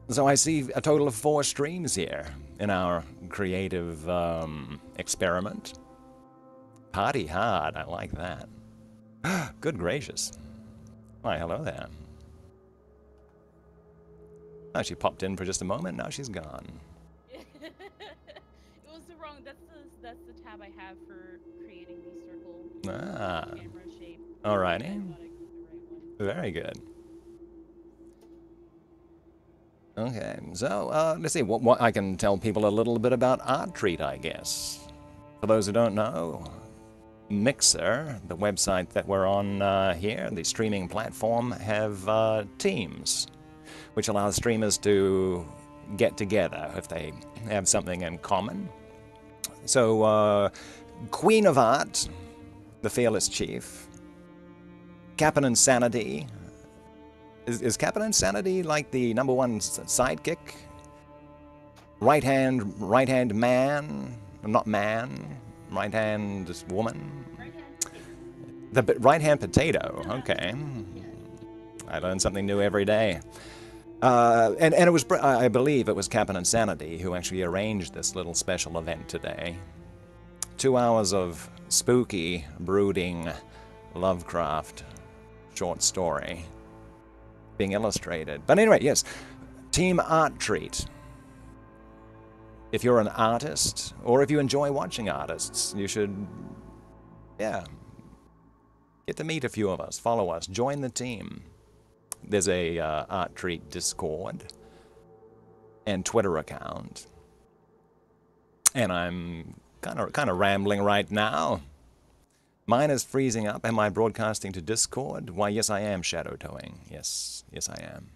So I see a total of 4 streams here in our creative experiment. Party hard, I like that. Good gracious. Why, hello there. Oh, she popped in for just a moment, now she's gone. It was the wrong. That's the tab I have for creating the circle camera shape. Alrighty. I thought I clicked the right one. Very good. Okay, so let's see. What I can tell people a little bit about Art Treat, I guess. For those who don't know, Mixer, the website that we're on here, the streaming platform, have teams, which allows streamers to get together if they have something in common. So, Queen of Art, the Fearless Chief, Captain Insanity. Is Captain Insanity like the *1 sidekick? Right hand man, not man, right hand woman. Right hand potato. The right hand potato. Okay, I learn something new every day. And it was, I believe it was Captain Insanity who actually arranged this little special event today. 2 hours of spooky, brooding Lovecraft short story being illustrated. But anyway, yes, Team Art Treat. If you're an artist, or if you enjoy watching artists, you should, yeah, get to meet a few of us, follow us, join the team. There's a Art Treat Discord and Twitter account. And I'm kind of rambling right now. Mine is freezing up. Am I broadcasting to Discord? Why, yes, I am shadow towing. Yes, I am.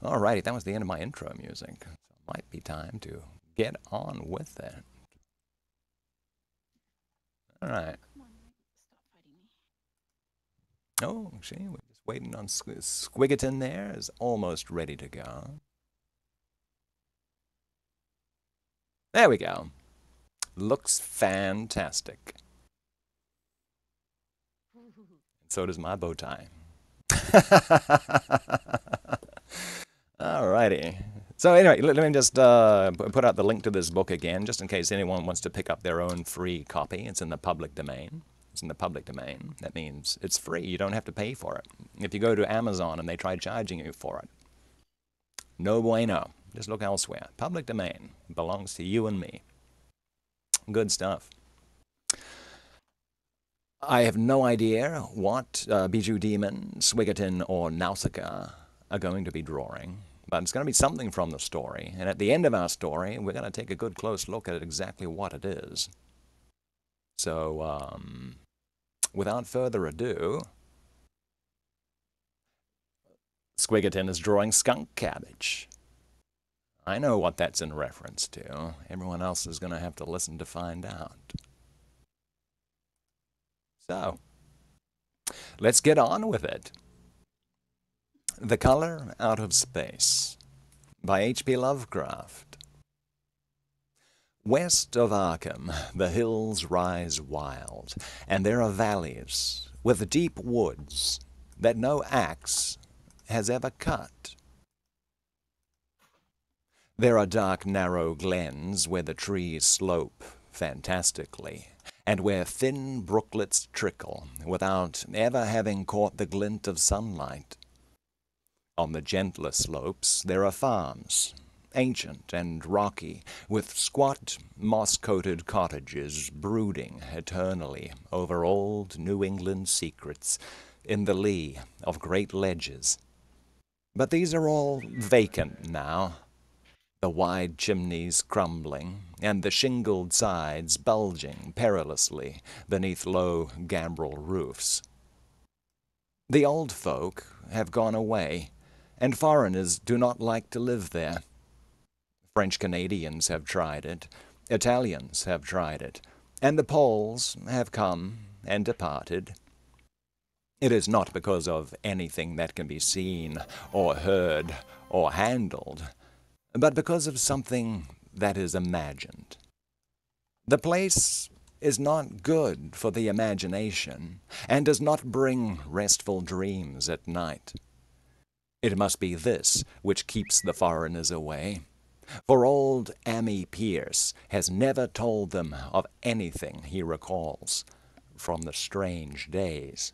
Alrighty, that was the end of my intro music. So it might be time to get on with it. Alright. Come on, stop fighting me. Oh, see, we're just waiting on Skwiggerton there. Is almost ready to go. There we go. Looks fantastic. So does my bow tie. Alrighty. So anyway, let me just put out the link to this book again, just in case anyone wants to pick up their own free copy. It's in the public domain. It's in the public domain. That means it's free. You don't have to pay for it. If you go to Amazon and they try charging you for it, no bueno. Just look elsewhere. Public domain belongs to you and me. Good stuff. I have no idea what BijouxDemon, Skwiggerton, or Nauscica are going to be drawing, but it's going to be something from the story. And at the end of our story, we're going to take a good close look at exactly what it is. So, without further ado, Skwiggerton is drawing skunk cabbage. I know what that's in reference to. Everyone else is going to have to listen to find out. So, let's get on with it. The Color Out of Space by H.P. Lovecraft. West of Arkham, the hills rise wild, and there are valleys with deep woods that no axe has ever cut. There are dark, narrow glens where the trees slope fantastically, and where thin brooklets trickle without ever having caught the glint of sunlight. On the gentler slopes there are farms, ancient and rocky, with squat, moss-coated cottages brooding eternally over old New England secrets in the lee of great ledges. But these are all vacant now, the wide chimneys crumbling, and the shingled sides bulging perilously beneath low gambrel roofs. The old folk have gone away, and foreigners do not like to live there. French Canadians have tried it, Italians have tried it, and the Poles have come and departed. It is not because of anything that can be seen or heard or handled, but because of something that is imagined. The place is not good for the imagination, and does not bring restful dreams at night. It must be this which keeps the foreigners away, for old Ammi Pierce has never told them of anything he recalls from the strange days.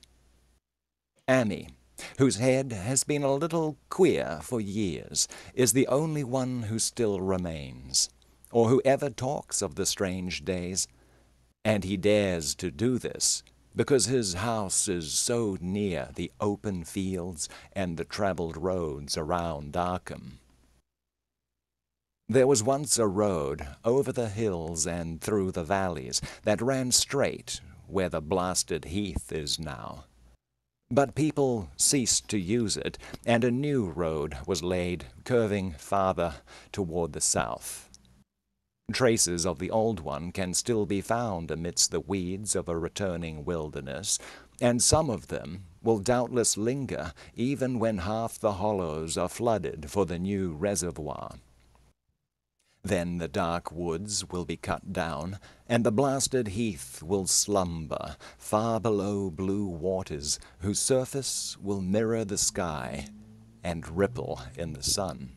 Ammi, whose head has been a little queer for years, is the only one who still remains, or who ever talks of the strange days, and he dares to do this because his house is so near the open fields and the travelled roads around Arkham. There was once a road over the hills and through the valleys that ran straight where the blasted heath is now. But people ceased to use it, and a new road was laid, curving farther toward the south. Traces of the old one can still be found amidst the weeds of a returning wilderness, and some of them will doubtless linger even when half the hollows are flooded for the new reservoir. Then the dark woods will be cut down, and the blasted heath will slumber far below blue waters whose surface will mirror the sky and ripple in the sun.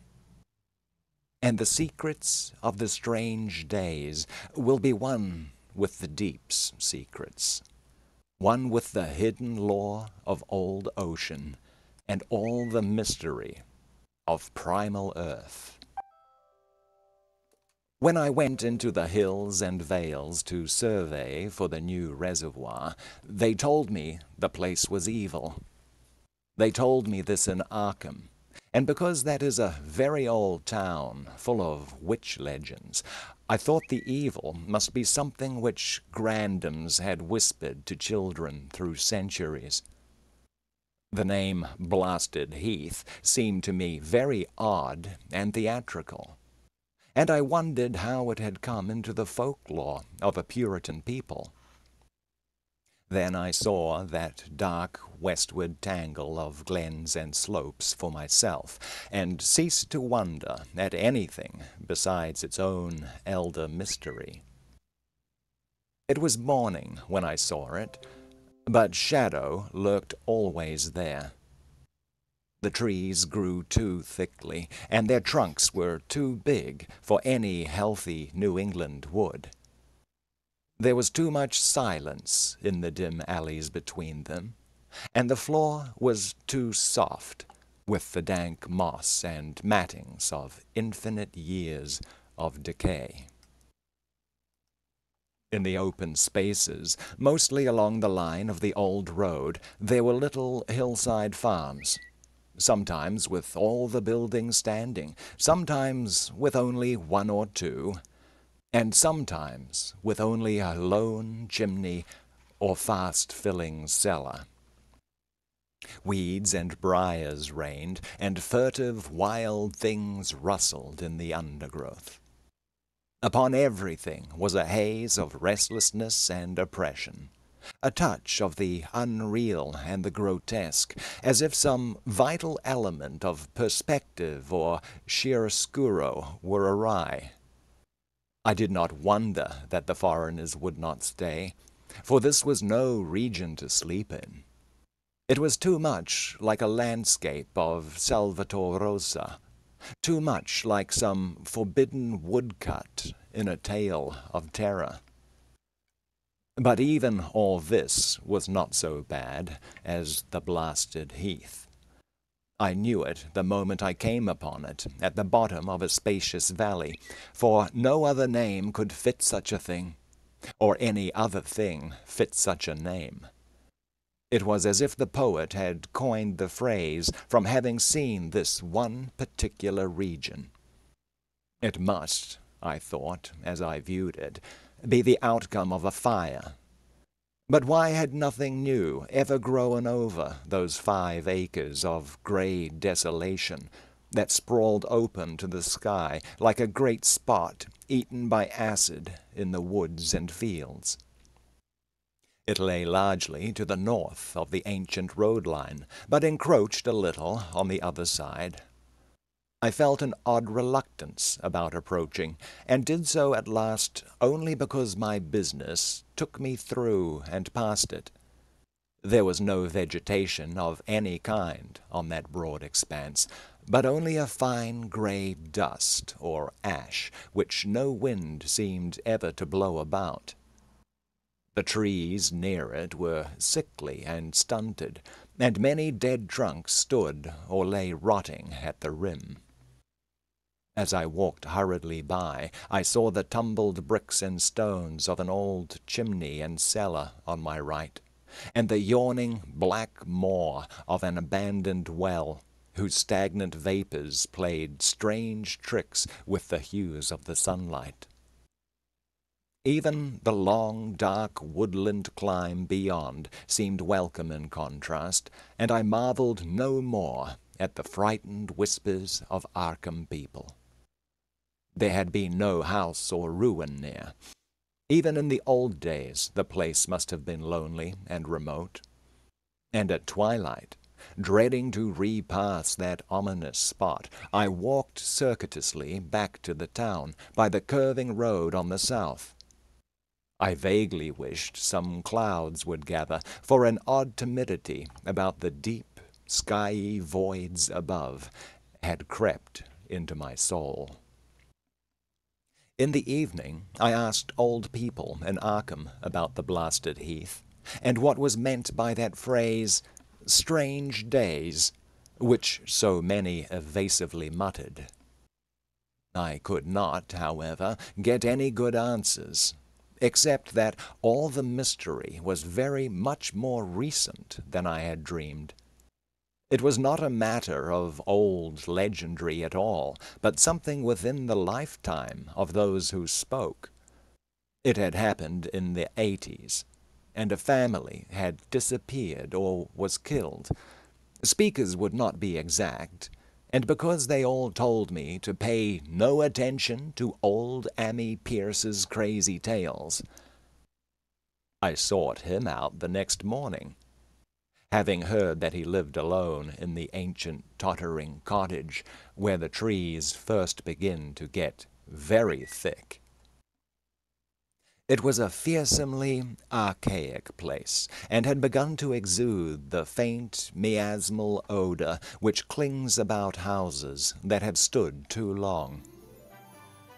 And the secrets of the strange days will be one with the deep's secrets, one with the hidden lore of old ocean and all the mystery of primal earth. When I went into the hills and vales to survey for the new reservoir, they told me the place was evil. They told me this in Arkham, and because that is a very old town full of witch legends, I thought the evil must be something which grandams had whispered to children through centuries. The name Blasted Heath seemed to me very odd and theatrical, and I wondered how it had come into the folklore of a Puritan people. Then I saw that dark westward tangle of glens and slopes for myself, and ceased to wonder at anything besides its own elder mystery. It was morning when I saw it, but shadow lurked always there. The trees grew too thickly, and their trunks were too big for any healthy New England wood. There was too much silence in the dim alleys between them, and the floor was too soft with the dank moss and mattings of infinite years of decay. In the open spaces, mostly along the line of the old road, there were little hillside farms, sometimes with all the buildings standing, sometimes with only one or two, and sometimes with only a lone chimney or fast-filling cellar. Weeds and briars reigned, and furtive wild things rustled in the undergrowth. Upon everything was a haze of restlessness and oppression, a touch of the unreal and the grotesque, as if some vital element of perspective or chiaroscuro were awry. I did not wonder that the foreigners would not stay, for this was no region to sleep in. It was too much like a landscape of Salvator Rosa, too much like some forbidden woodcut in a tale of terror. But even all this was not so bad as the blasted heath. I knew it the moment I came upon it, at the bottom of a spacious valley, for no other name could fit such a thing, or any other thing fit such a name. It was as if the poet had coined the phrase from having seen this one particular region. It must, I thought, as I viewed it, be the outcome of a fire. But why had nothing new ever grown over those 5 acres of grey desolation that sprawled open to the sky like a great spot eaten by acid in the woods and fields? It lay largely to the north of the ancient road line, but encroached a little on the other side. I felt an odd reluctance about approaching, and did so at last only because my business took me through and past it. There was no vegetation of any kind on that broad expanse, but only a fine grey dust or ash, which no wind seemed ever to blow about. The trees near it were sickly and stunted, and many dead trunks stood or lay rotting at the rim. As I walked hurriedly by, I saw the tumbled bricks and stones of an old chimney and cellar on my right, and the yawning black maw of an abandoned well, whose stagnant vapors played strange tricks with the hues of the sunlight. Even the long, dark woodland climb beyond seemed welcome in contrast, and I marveled no more at the frightened whispers of Arkham people. There had been no house or ruin near. Even in the old days the place must have been lonely and remote. And at twilight, dreading to repass that ominous spot, I walked circuitously back to the town by the curving road on the south. I vaguely wished some clouds would gather, for an odd timidity about the deep, skyey voids above had crept into my soul. In the evening, I asked old people in Arkham about the blasted heath, and what was meant by that phrase, "strange days," which so many evasively muttered. I could not, however, get any good answers, except that all the mystery was very much more recent than I had dreamed. It was not a matter of old legendary at all, but something within the lifetime of those who spoke. It had happened in the 80s, and a family had disappeared or was killed. Speakers would not be exact, and because they all told me to pay no attention to old Ammi Pierce's crazy tales, I sought him out the next morning. Having heard that he lived alone in the ancient tottering cottage where the trees first begin to get very thick. It was a fearsomely archaic place, and had begun to exude the faint miasmal odor which clings about houses that have stood too long.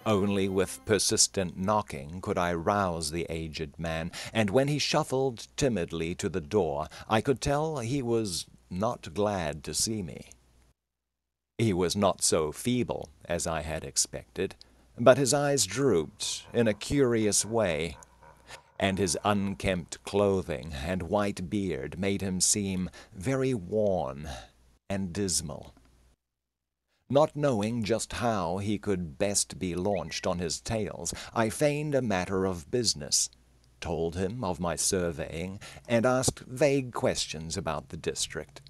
Only with persistent knocking could I rouse the aged man, and when he shuffled timidly to the door, I could tell he was not glad to see me. He was not so feeble as I had expected, but his eyes drooped in a curious way, and his unkempt clothing and white beard made him seem very worn and dismal. Not knowing just how he could best be launched on his tales, I feigned a matter of business, told him of my surveying, and asked vague questions about the district.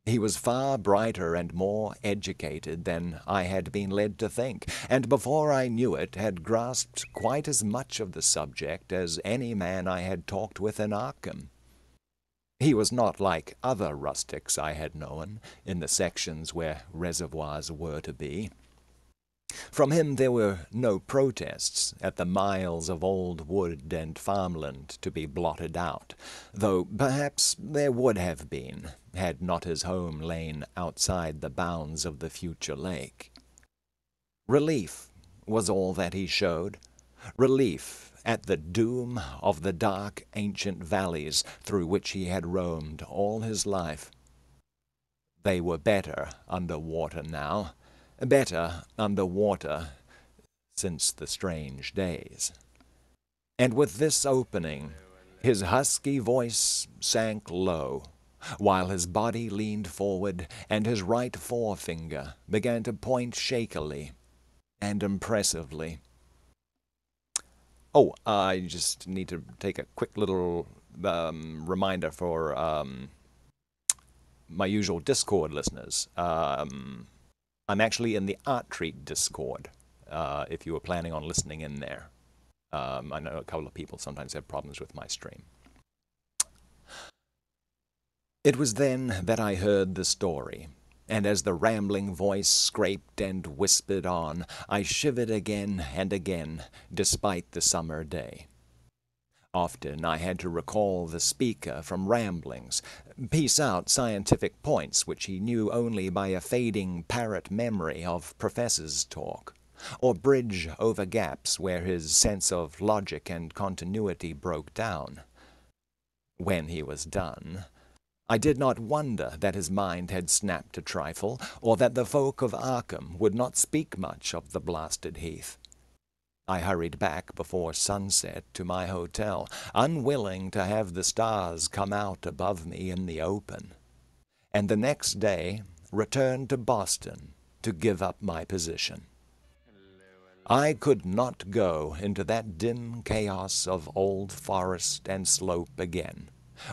He was far brighter and more educated than I had been led to think, and before I knew it had grasped quite as much of the subject as any man I had talked with in Arkham. He was not like other rustics I had known in the sections where reservoirs were to be. From him there were no protests at the miles of old wood and farmland to be blotted out, though perhaps there would have been, had not his home lain outside the bounds of the future lake. Relief was all that he showed, relief at the doom of the dark ancient valleys through which he had roamed all his life. They were better under water now, better under water since the strange days. And with this opening, his husky voice sank low, while his body leaned forward and his right forefinger began to point shakily and impressively. Oh, I just need to take a quick little reminder for my usual Discord listeners. I'm actually in the Art Treat Discord, if you were planning on listening in there. I know a couple of people sometimes have problems with my stream. It was then that I heard the story, and as the rambling voice scraped and whispered on, I shivered again and again, despite the summer day. Often I had to recall the speaker from ramblings, piece out scientific points which he knew only by a fading parrot memory of professors' talk, or bridge over gaps where his sense of logic and continuity broke down. When he was done, I did not wonder that his mind had snapped a trifle, or that the folk of Arkham would not speak much of the blasted heath. I hurried back before sunset to my hotel, unwilling to have the stars come out above me in the open, and the next day returned to Boston to give up my position. I could not go into that dim chaos of old forest and slope again,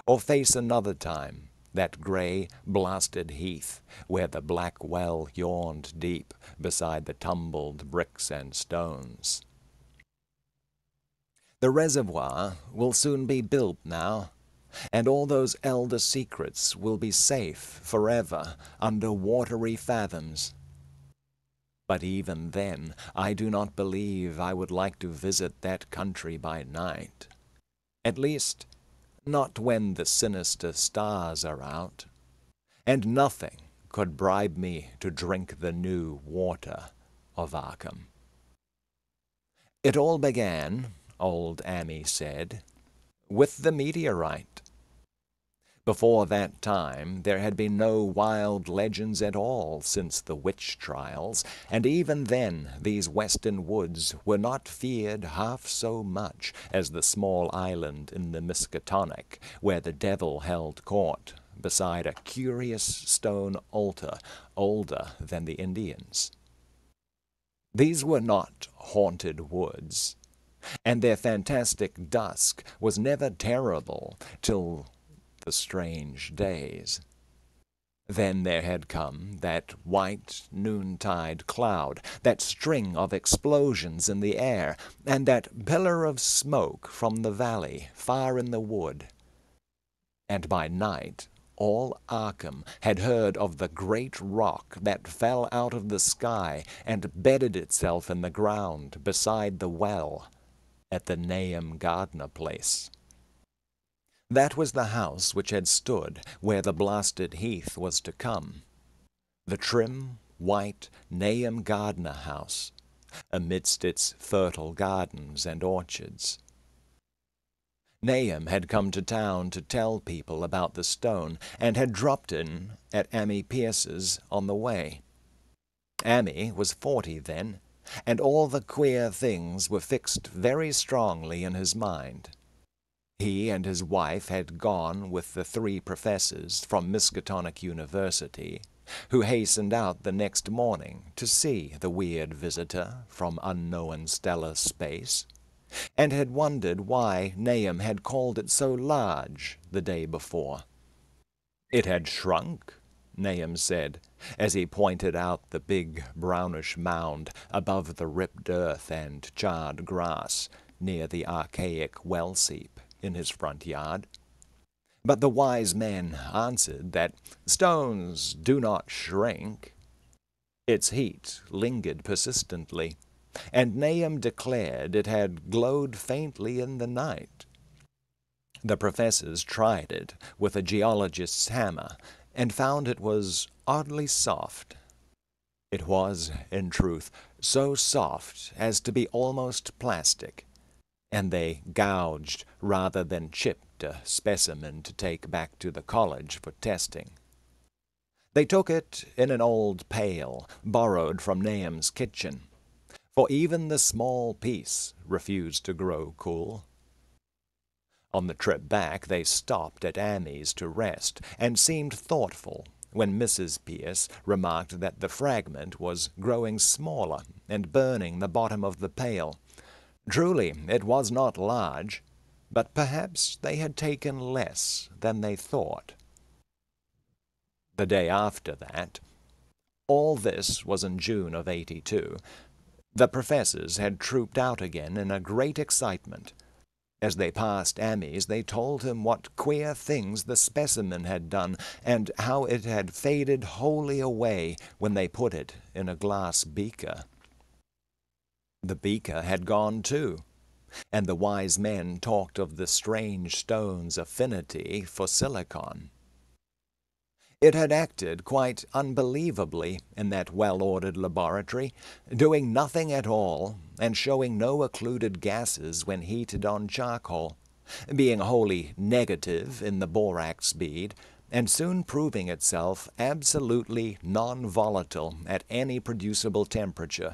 or face another time that gray, blasted heath where the black well yawned deep beside the tumbled bricks and stones. The reservoir will soon be built now, and all those elder secrets will be safe forever under watery fathoms. But even then, I do not believe I would like to visit that country by night. At least, not when the sinister stars are out, and nothing could bribe me to drink the new water of Arkham. It all began, old Amy said, with the meteorite. Before that time, there had been no wild legends at all since the witch trials, and even then these western woods were not feared half so much as the small island in the Miskatonic, where the devil held court beside a curious stone altar older than the Indians. These were not haunted woods, and their fantastic dusk was never terrible till the strange days. Then there had come that white noontide cloud, that string of explosions in the air, and that pillar of smoke from the valley far in the wood. And by night all Arkham had heard of the great rock that fell out of the sky and bedded itself in the ground beside the well at the Nahum Gardner place. That was the house which had stood where the blasted heath was to come, the trim, white Nahum Gardner house, amidst its fertile gardens and orchards. Nahum had come to town to tell people about the stone, and had dropped in at Amy Pierce's on the way. Amy was 40 then, and all the queer things were fixed very strongly in his mind. He and his wife had gone with the 3 professors from Miskatonic University, who hastened out the next morning to see the weird visitor from unknown stellar space, and had wondered why Nahum had called it so large the day before. It had shrunk, Nahum said, as he pointed out the big brownish mound above the ripped earth and charred grass near the archaic well-seep in his front yard. But the wise men answered that stones do not shrink. Its heat lingered persistently, and Nahum declared it had glowed faintly in the night. The professors tried it with a geologist's hammer, and found it was oddly soft. It was, in truth, so soft as to be almost plastic, and they gouged rather than chipped a specimen to take back to the college for testing. They took it in an old pail borrowed from Nahum's kitchen, for even the small piece refused to grow cool. On the trip back they stopped at Amy's to rest, and seemed thoughtful when Mrs. Pierce remarked that the fragment was growing smaller and burning the bottom of the pail. Truly, it was not large, but perhaps they had taken less than they thought. The day after that, all this was in June of '82, the professors had trooped out again in a great excitement. As they passed Amy's, they told him what queer things the specimen had done, and how it had faded wholly away when they put it in a glass beaker. The beaker had gone too. and the wise men talked of the strange stone's affinity for silicon. It had acted quite unbelievably in that well-ordered laboratory, doing nothing at all and showing no occluded gases when heated on charcoal, being wholly negative in the borax bead, and soon proving itself absolutely non-volatile at any producible temperature,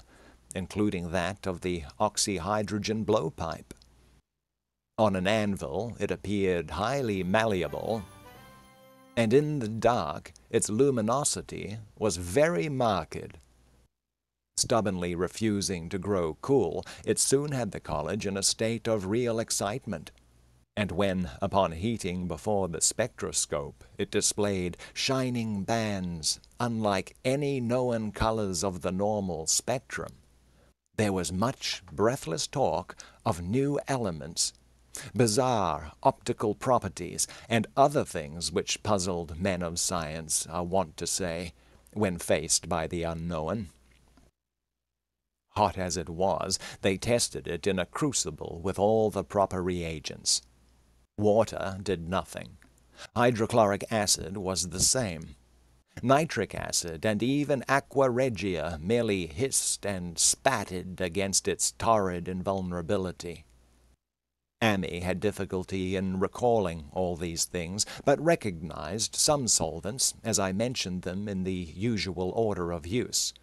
including that of the oxyhydrogen blowpipe. On an anvil it appeared highly malleable, and in the dark its luminosity was very marked. Stubbornly refusing to grow cool, it soon had the college in a state of real excitement, and when, upon heating before the spectroscope, it displayed shining bands unlike any known colors of the normal spectrum, there was much breathless talk of new elements, bizarre optical properties, and other things which puzzled men of science are wont to say when faced by the unknown. Hot as it was, they tested it in a crucible with all the proper reagents. Water did nothing. Hydrochloric acid was the same. Nitric acid and even aqua regia merely hissed and spatted against its torrid invulnerability. Amy had difficulty in recalling all these things, but recognized some solvents as I mentioned them in the usual order of use.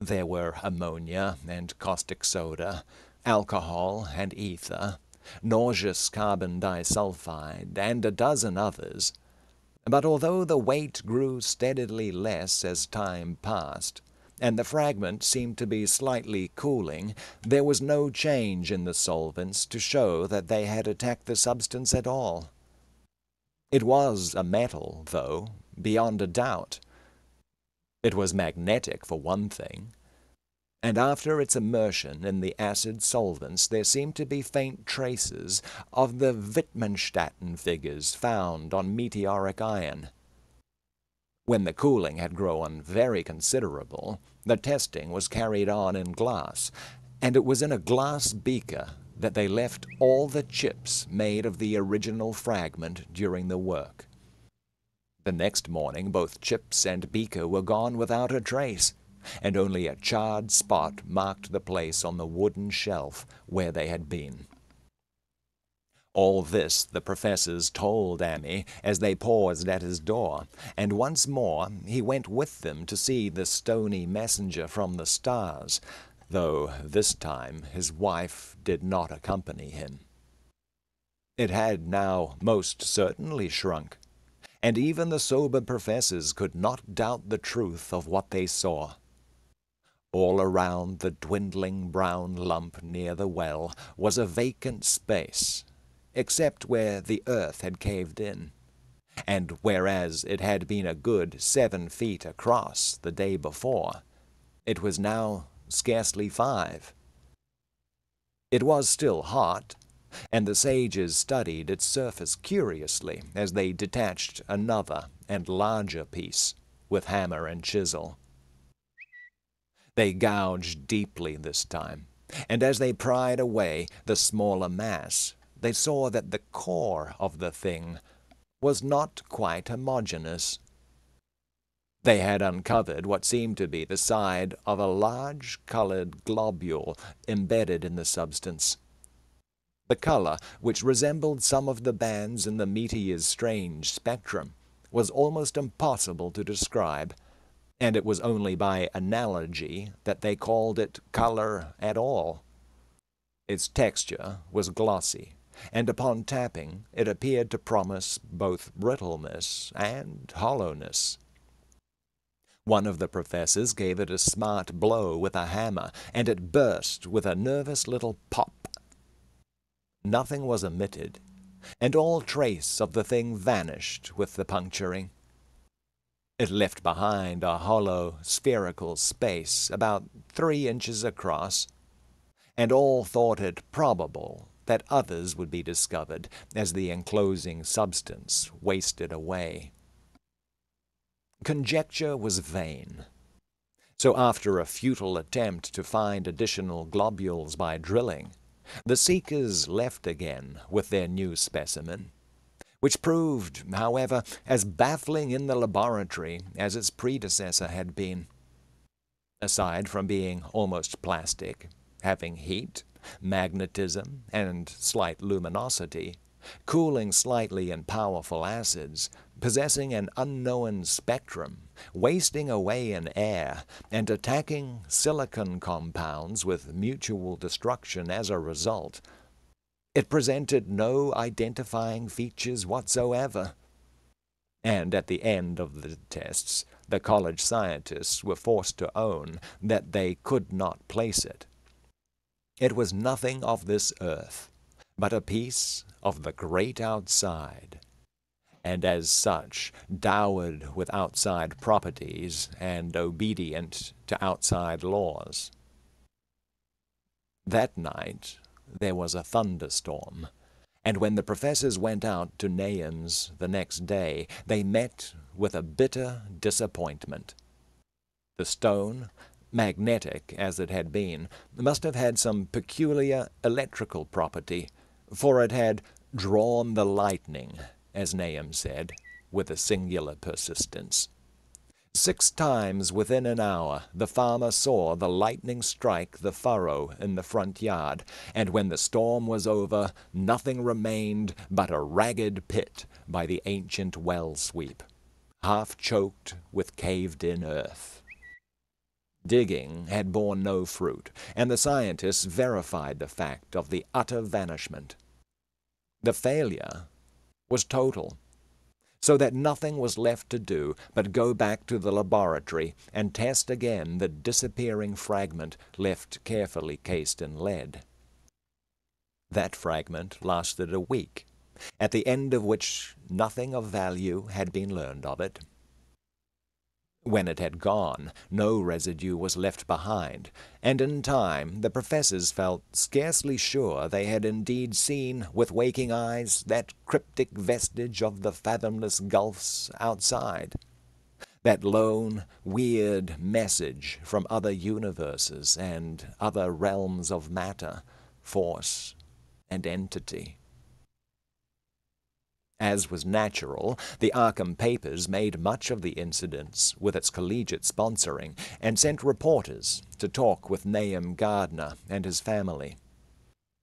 There were ammonia and caustic soda, alcohol and ether, nauseous carbon disulfide, and a dozen others. But although the weight grew steadily less as time passed, and the fragment seemed to be slightly cooling, there was no change in the solvents to show that they had attacked the substance at all. It was a metal, though, beyond a doubt. It was magnetic, for one thing, and after its immersion in the acid solvents there seemed to be faint traces of the Wittgenstein figures found on meteoric iron. When the cooling had grown very considerable, the testing was carried on in glass, and it was in a glass beaker that they left all the chips made of the original fragment during the work. The next morning both chips and beaker were gone without a trace, and only a charred spot marked the place on the wooden shelf where they had been. All this the professors told Amy as they paused at his door, and once more he went with them to see the stony messenger from the stars, though this time his wife did not accompany him. It had now most certainly shrunk, and even the sober professors could not doubt the truth of what they saw. All around the dwindling brown lump near the well was a vacant space, except where the earth had caved in, and whereas it had been a good 7 feet across the day before, it was now scarcely 5. It was still hot, and the sages studied its surface curiously as they detached another and larger piece with hammer and chisel. They gouged deeply this time, and as they pried away the smaller mass, they saw that the core of the thing was not quite homogeneous. They had uncovered what seemed to be the side of a large colored globule embedded in the substance. The color, which resembled some of the bands in the meteor's strange spectrum, was almost impossible to describe, and it was only by analogy that they called it color at all. Its texture was glossy, and upon tapping it appeared to promise both brittleness and hollowness. One of the professors gave it a smart blow with a hammer, and it burst with a nervous little pop. Nothing was omitted, and all trace of the thing vanished with the puncturing. It left behind a hollow, spherical space about 3 inches across, and all thought it probable that others would be discovered as the enclosing substance wasted away. Conjecture was vain, so after a futile attempt to find additional globules by drilling, The seekers left again with their new specimen, which proved, however, as baffling in the laboratory as its predecessor had been. Aside from being almost plastic, having heat, magnetism, and slight luminosity, cooling slightly in powerful acids, possessing an unknown spectrum, wasting away in air, and attacking silicon compounds with mutual destruction as a result, it presented no identifying features whatsoever. And at the end of the tests, the college scientists were forced to own that they could not place it. It was nothing of this earth, but a piece of the great outside, and as such dowered with outside properties and obedient to outside laws. That night there was a thunderstorm, and when the professors went out to Nahum's the next day, they met with a bitter disappointment. The stone, magnetic as it had been, must have had some peculiar electrical property, for it had drawn the lightning, as Nahum said, with a singular persistence. 6 times within an hour the farmer saw the lightning strike the furrow in the front yard, and when the storm was over, nothing remained but a ragged pit by the ancient well sweep, half choked with caved-in earth. Digging had borne no fruit, and the scientists verified the fact of the utter vanishment. The failure was total, so that nothing was left to do but go back to the laboratory and test again the disappearing fragment left carefully cased in lead. That fragment lasted a week, at the end of which nothing of value had been learned of it. When it had gone, no residue was left behind, and in time the professors felt scarcely sure they had indeed seen with waking eyes that cryptic vestige of the fathomless gulfs outside, that lone, weird message from other universes and other realms of matter, force, and entity. As was natural, the Arkham papers made much of the incidents with its collegiate sponsoring, and sent reporters to talk with Nahum Gardner and his family.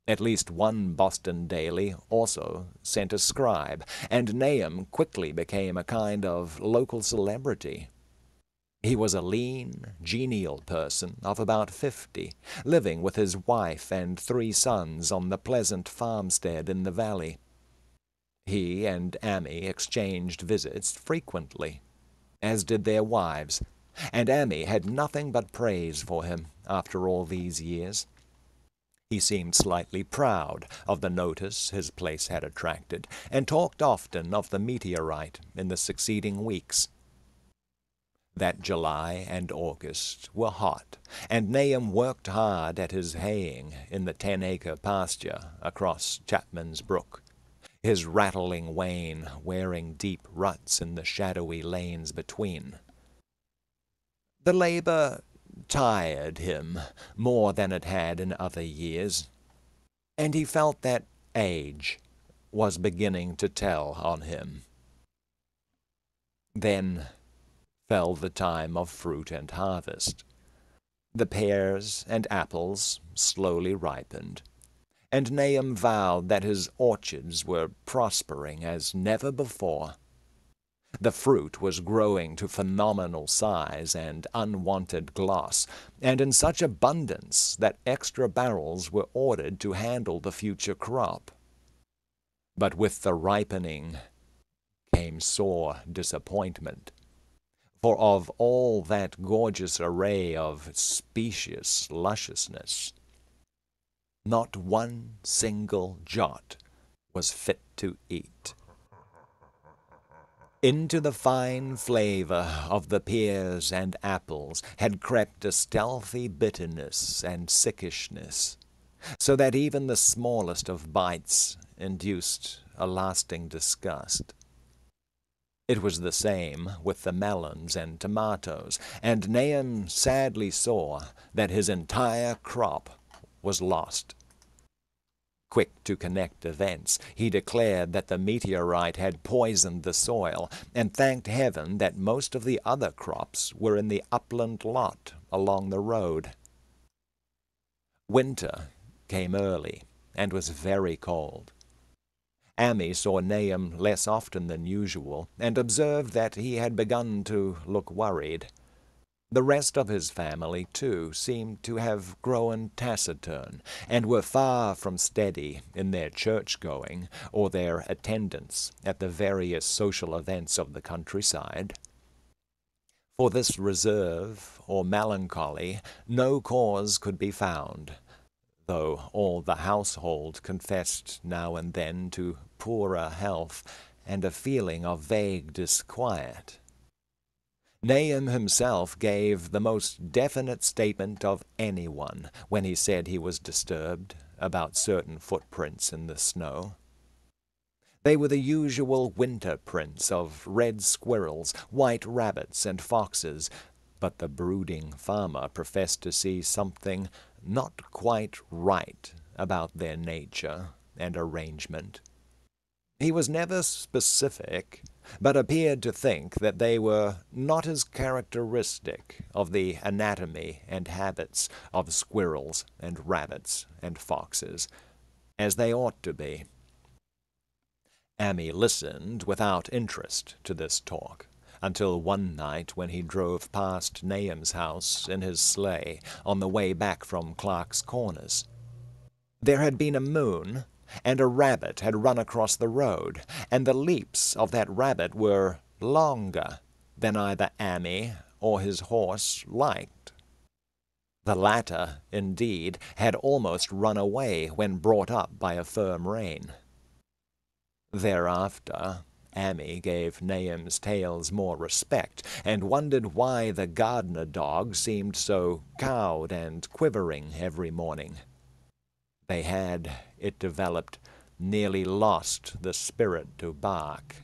At least one Boston daily also sent a scribe, and Nahum quickly became a kind of local celebrity. He was a lean, genial person of about 50, living with his wife and 3 sons on the pleasant farmstead in the valley. He and Amy exchanged visits frequently, as did their wives, and Amy had nothing but praise for him after all these years. He seemed slightly proud of the notice his place had attracted, and talked often of the meteorite in the succeeding weeks. That July and August were hot, and Nahum worked hard at his haying in the 10-acre pasture across Chapman's Brook, his rattling wain wearing deep ruts in the shadowy lanes between. The labor tired him more than it had in other years, and he felt that age was beginning to tell on him. Then fell the time of fruit and harvest. The pears and apples slowly ripened, and Nahum vowed that his orchards were prospering as never before. The fruit was growing to phenomenal size and unwanted gloss, and in such abundance that extra barrels were ordered to handle the future crop. But with the ripening came sore disappointment, for of all that gorgeous array of specious lusciousness, not one single jot was fit to eat. Into the fine flavor of the pears and apples had crept a stealthy bitterness and sickishness, so that even the smallest of bites induced a lasting disgust. It was the same with the melons and tomatoes, and Nahum sadly saw that his entire crop was lost. Quick to connect events, he declared that the meteorite had poisoned the soil and thanked heaven that most of the other crops were in the upland lot along the road. Winter came early and was very cold. Amy saw Nahum less often than usual and observed that he had begun to look worried. The rest of his family, too, seemed to have grown taciturn, and were far from steady in their church-going or their attendance at the various social events of the countryside. For this reserve or melancholy no cause could be found, though all the household confessed now and then to poorer health and a feeling of vague disquiet. Nahum himself gave the most definite statement of anyone when he said he was disturbed about certain footprints in the snow. They were the usual winter prints of red squirrels, white rabbits, and foxes, but the brooding farmer professed to see something not quite right about their nature and arrangement. He was never specific, but appeared to think that they were not as characteristic of the anatomy and habits of squirrels and rabbits and foxes as they ought to be. Amy listened without interest to this talk, until one night when he drove past Nahum's house in his sleigh on the way back from Clark's Corners. There had been a moon, and a rabbit had run across the road, and the leaps of that rabbit were longer than either Amy or his horse liked. The latter, indeed, had almost run away when brought up by a firm rein. Thereafter, Amy gave Nahum's tales more respect, and wondered why the gardener dog seemed so cowed and quivering every morning. They had, it developed, nearly lost the spirit to bark.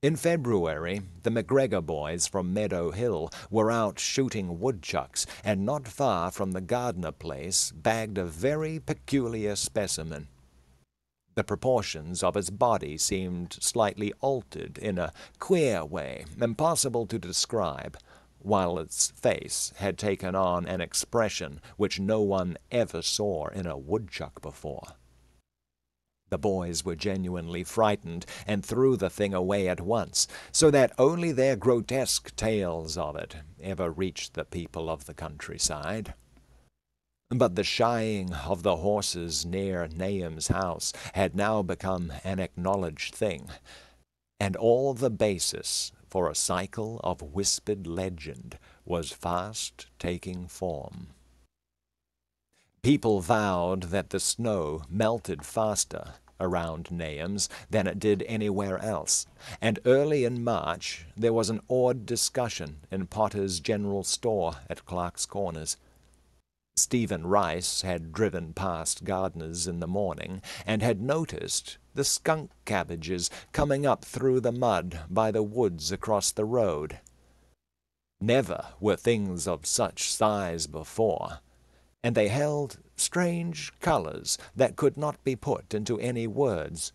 In February, the McGregor boys from Meadow Hill were out shooting woodchucks, and not far from the Gardner place bagged a very peculiar specimen. The proportions of its body seemed slightly altered in a queer way, impossible to describe, while its face had taken on an expression which no one ever saw in a woodchuck before. The boys were genuinely frightened and threw the thing away at once, so that only their grotesque tales of it ever reached the people of the countryside. But the shying of the horses near Nahum's house had now become an acknowledged thing, and all the basis for a cycle of whispered legend was fast taking form. People vowed that the snow melted faster around Nahum's than it did anywhere else, and early in March there was an awed discussion in Potter's General Store at Clark's Corners. Stephen Rice had driven past Gardner's in the morning and had noticed the skunk cabbages coming up through the mud by the woods across the road. Never were things of such size before, and they held strange colors that could not be put into any words.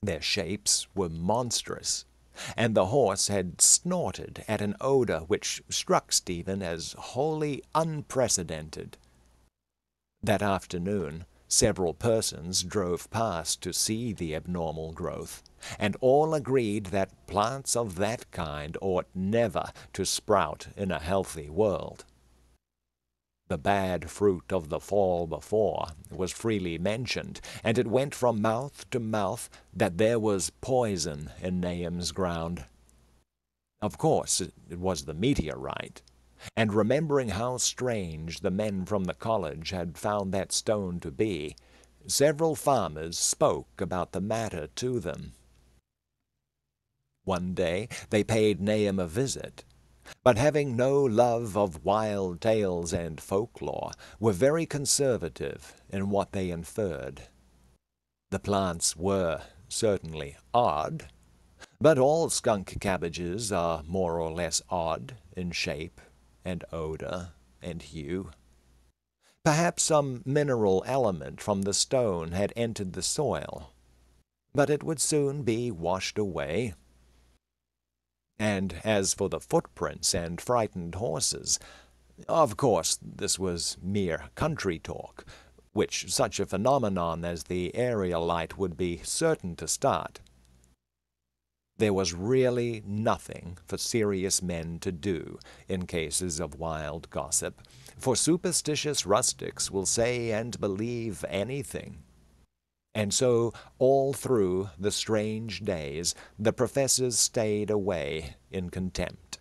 Their shapes were monstrous, and the horse had snorted at an odor which struck Stephen as wholly unprecedented. That afternoon, several persons drove past to see the abnormal growth, and all agreed that plants of that kind ought never to sprout in a healthy world. The bad fruit of the fall before was freely mentioned, and it went from mouth to mouth that there was poison in Nahum's ground. Of course, it was the meteorite, and remembering how strange the men from the college had found that stone to be, several farmers spoke about the matter to them. One day they paid Nahum a visit, but having no love of wild tales and folklore, were very conservative in what they inferred. The plants were certainly odd, but all skunk cabbages are more or less odd in shape and odor and hue. Perhaps some mineral element from the stone had entered the soil, but it would soon be washed away. And as for the footprints and frightened horses, of course this was mere country talk, which such a phenomenon as the aerial light would be certain to start. There was really nothing for serious men to do in cases of wild gossip, for superstitious rustics will say and believe anything. And so, all through the strange days, the professors stayed away in contempt.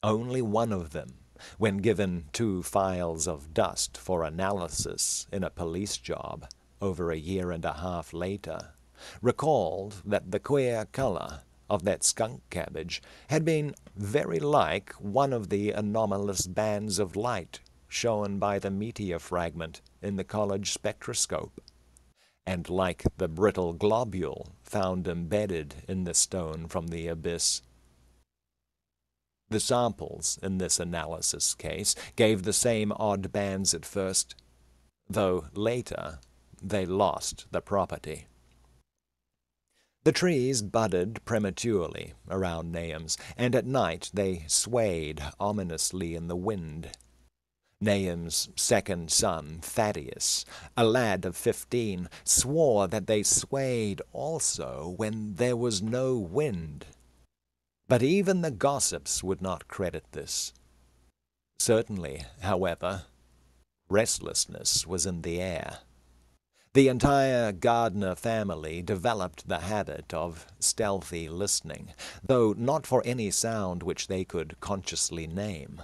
Only one of them, when given 2 files of dust for analysis in a police job over a year and a half later, recalled that the queer color of that skunk cabbage had been very like one of the anomalous bands of light shown by the meteor fragment in the college spectroscope, and like the brittle globule found embedded in the stone from the abyss. The samples in this analysis case gave the same odd bands at first, though later they lost the property. The trees budded prematurely around Nahum's, and at night they swayed ominously in the wind. Nahum's second son, Thaddeus, a lad of 15, swore that they swayed also when there was no wind. But even the gossips would not credit this. Certainly, however, restlessness was in the air. The entire Gardner family developed the habit of stealthy listening, though not for any sound which they could consciously name.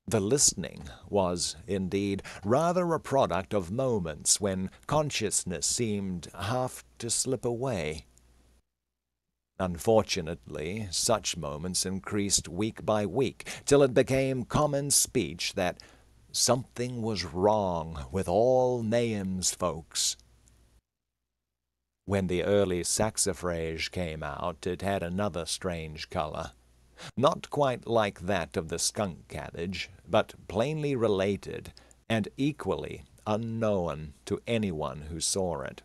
The listening was, indeed, rather a product of moments when consciousness seemed half to slip away. Unfortunately, such moments increased week by week, till it became common speech that something was wrong with all Nahum's folks. When the early saxifrage came out, it had another strange color, not quite like that of the skunk cabbage, but plainly related, and equally unknown to anyone who saw it.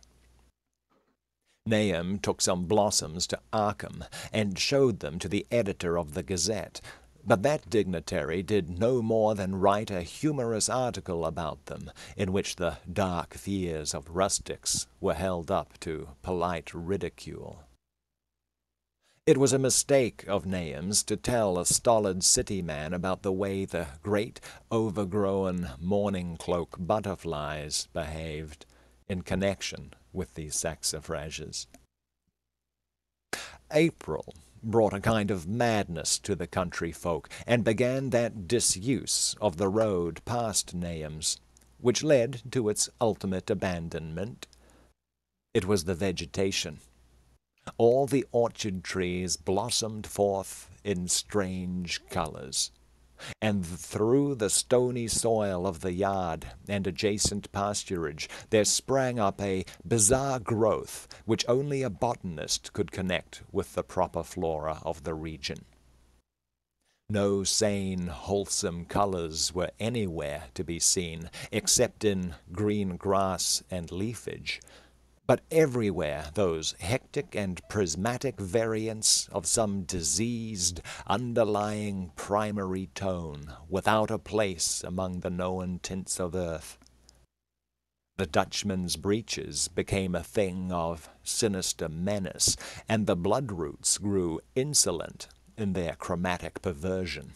Nahum took some blossoms to Arkham and showed them to the editor of the Gazette, but that dignitary did no more than write a humorous article about them, in which the dark fears of rustics were held up to polite ridicule. It was a mistake of Nahum's to tell a stolid city man about the way the great, overgrown, mourning cloak butterflies behaved in connection with these saxifrages. April brought a kind of madness to the country folk, and began that disuse of the road past Nahum's, which led to its ultimate abandonment. It was the vegetation. All the orchard trees blossomed forth in strange colors, and through the stony soil of the yard and adjacent pasturage there sprang up a bizarre growth which only a botanist could connect with the proper flora of the region. No sane, wholesome colors were anywhere to be seen, except in green grass and leafage, but everywhere those hectic and prismatic variants of some diseased, underlying primary tone, without a place among the known tints of earth. The Dutchman's breeches became a thing of sinister menace, and the bloodroots grew insolent in their chromatic perversion.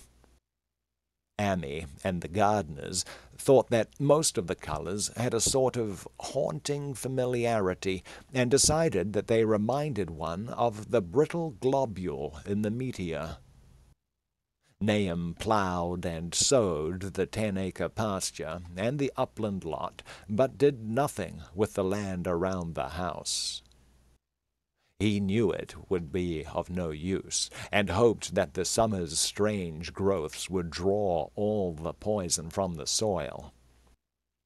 Amy and the gardeners thought that most of the colors had a sort of haunting familiarity, and decided that they reminded one of the brittle globule in the meteor. Nahum plowed and sowed the 10-acre pasture and the upland lot, but did nothing with the land around the house. He knew it would be of no use, and hoped that the summer's strange growths would draw all the poison from the soil.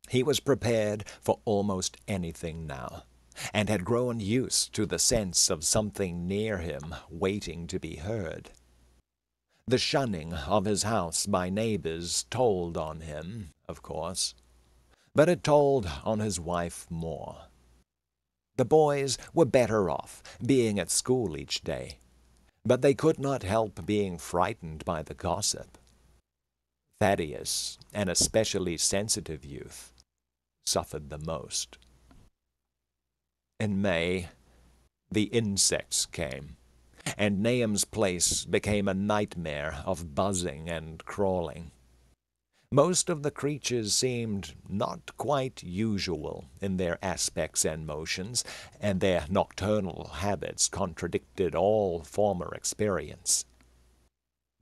He was prepared for almost anything now, and had grown used to the sense of something near him waiting to be heard. The shunning of his house by neighbors told on him, of course, But it told on his wife more. The boys were better off, being at school each day, but they could not help being frightened by the gossip. Thaddeus, an especially sensitive youth, suffered the most. In May, the insects came, and Nahum's place became a nightmare of buzzing and crawling. Most of the creatures seemed not quite usual in their aspects and motions, and their nocturnal habits contradicted all former experience.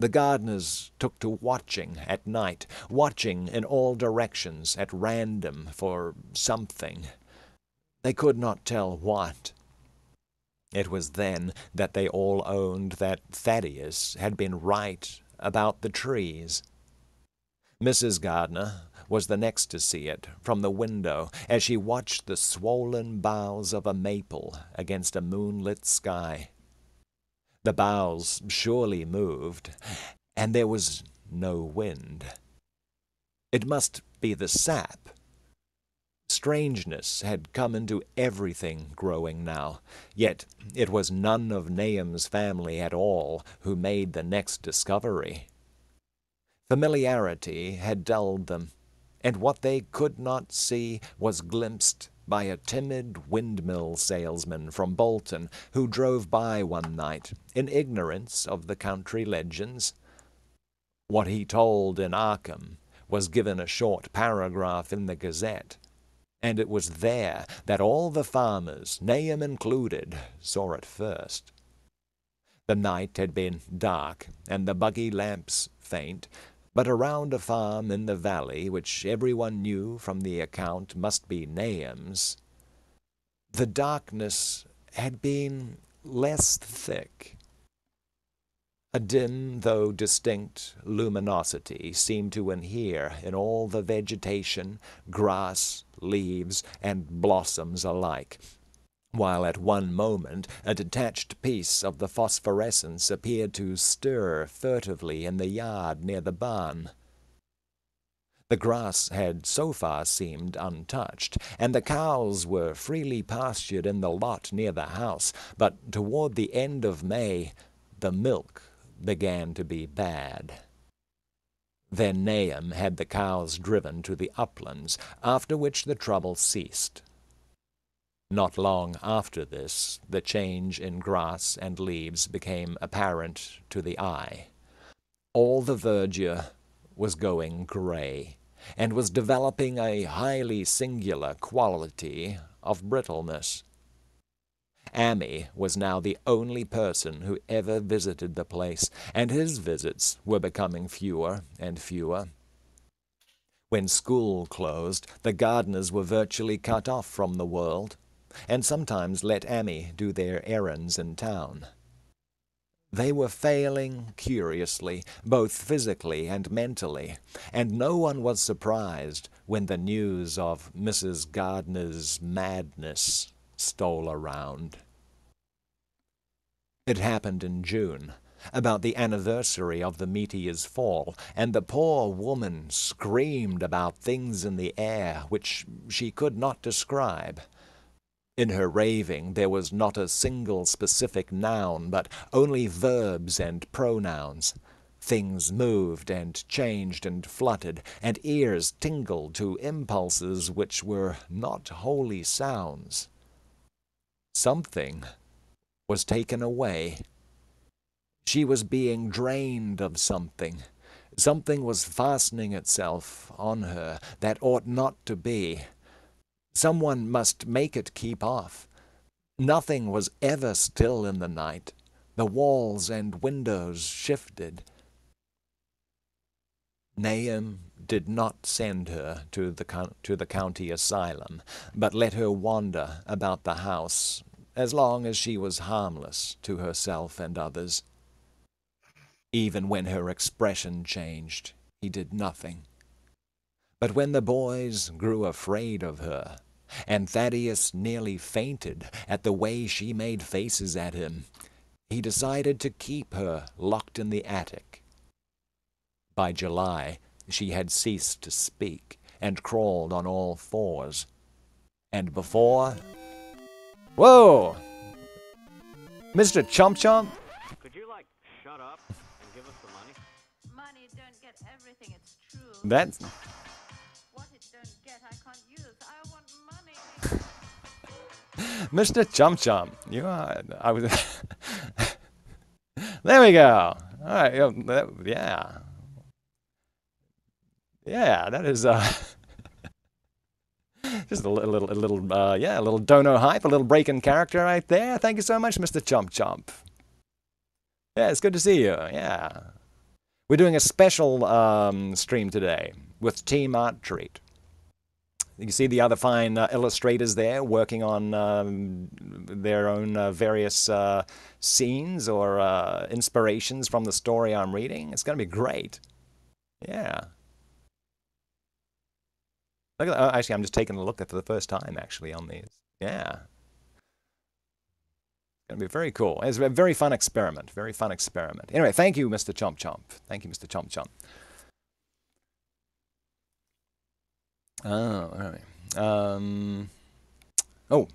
The gardeners took to watching at night, watching in all directions at random for something. They could not tell what. It was then that they all owned that Thaddeus had been right about the trees. Mrs. Gardner was the next to see it from the window as she watched the swollen boughs of a maple against a moonlit sky. The boughs surely moved, and there was no wind. It must be the sap. Strangeness had come into everything growing now, yet it was none of Nahum's family at all who made the next discovery. Familiarity had dulled them, and what they could not see was glimpsed by a timid windmill salesman from Bolton who drove by one night in ignorance of the country legends. What he told in Arkham was given a short paragraph in the Gazette, and it was there that all the farmers, Nahum included, saw it first. The night had been dark, and the buggy lamps faint, but around a farm in the valley, which everyone knew from the account must be Nahum's, the darkness had been less thick. A dim, though distinct, luminosity seemed to inhere in all the vegetation, grass, leaves, and blossoms alike, while at one moment a detached piece of the phosphorescence appeared to stir furtively in the yard near the barn. The grass had so far seemed untouched, and the cows were freely pastured in the lot near the house, but toward the end of May the milk began to be bad. Then Nahum had the cows driven to the uplands, after which the trouble ceased. Not long after this, the change in grass and leaves became apparent to the eye. All the verdure was going gray, and was developing a highly singular quality of brittleness. Ammi was now the only person who ever visited the place, and his visits were becoming fewer and fewer. When school closed, the gardeners were virtually cut off from the world, and sometimes let Ammi do their errands in town. They were failing curiously, both physically and mentally, and no one was surprised when the news of Mrs. Gardner's madness stole around. It happened in June, about the anniversary of the meteor's fall, and the poor woman screamed about things in the air which she could not describe. In her raving there was not a single specific noun, but only verbs and pronouns. Things moved and changed and fluttered, and ears tingled to impulses which were not wholly sounds. Something was taken away. She was being drained of something. Something was fastening itself on her that ought not to be. Someone must make it keep off. Nothing was ever still in the night. The walls and windows shifted. Nahum did not send her to the county asylum, but let her wander about the house as long as she was harmless to herself and others. Even when her expression changed, he did nothing. But when the boys grew afraid of her, and Thaddeus nearly fainted at the way she made faces at him, he decided to keep her locked in the attic. By July, she had ceased to speak, and crawled on all fours. And before... Whoa! Mr. Chomp Chomp? Could you, like, shut up and give us the money? Money don't get everything, it's true. That's... What it don't get, I can't use. I want money. Mr. Chomp Chomp, you are... I was... There we go! Alright, yeah. Yeah, that is, just a little dono hype, a little break in character right there. Thank you so much, Mr. Chomp Chomp. Yeah, it's good to see you, yeah. We're doing a special stream today with Team Art Treat. You can see the other fine illustrators there working on their own various scenes or inspirations from the story I'm reading. It's going to be great. Yeah. Look at that. Actually, I'm just taking a look at it for the first time, actually, on these. Yeah. It's going to be very cool. It's a very fun experiment. Very fun experiment. Anyway, thank you, Mr. Chomp Chomp. Thank you, Mr. Chomp Chomp. Oh, all right.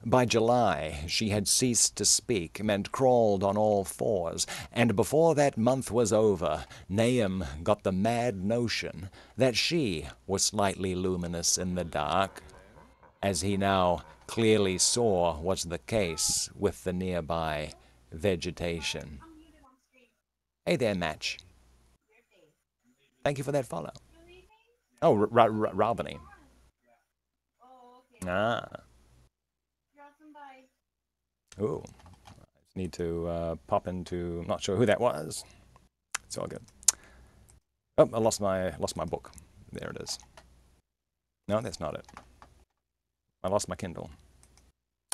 By July, she had ceased to speak and crawled on all fours, and before that month was over, Nahum got the mad notion that she was slightly luminous in the dark, as he now clearly saw was the case with the nearby vegetation. Hey there, Match. Thank you for that follow. Oh, Robiny. Ah. Ooh. I just need to pop into... I'm not sure who that was. It's all good. Oh, I lost my book. There it is. No, that's not it. I lost my Kindle.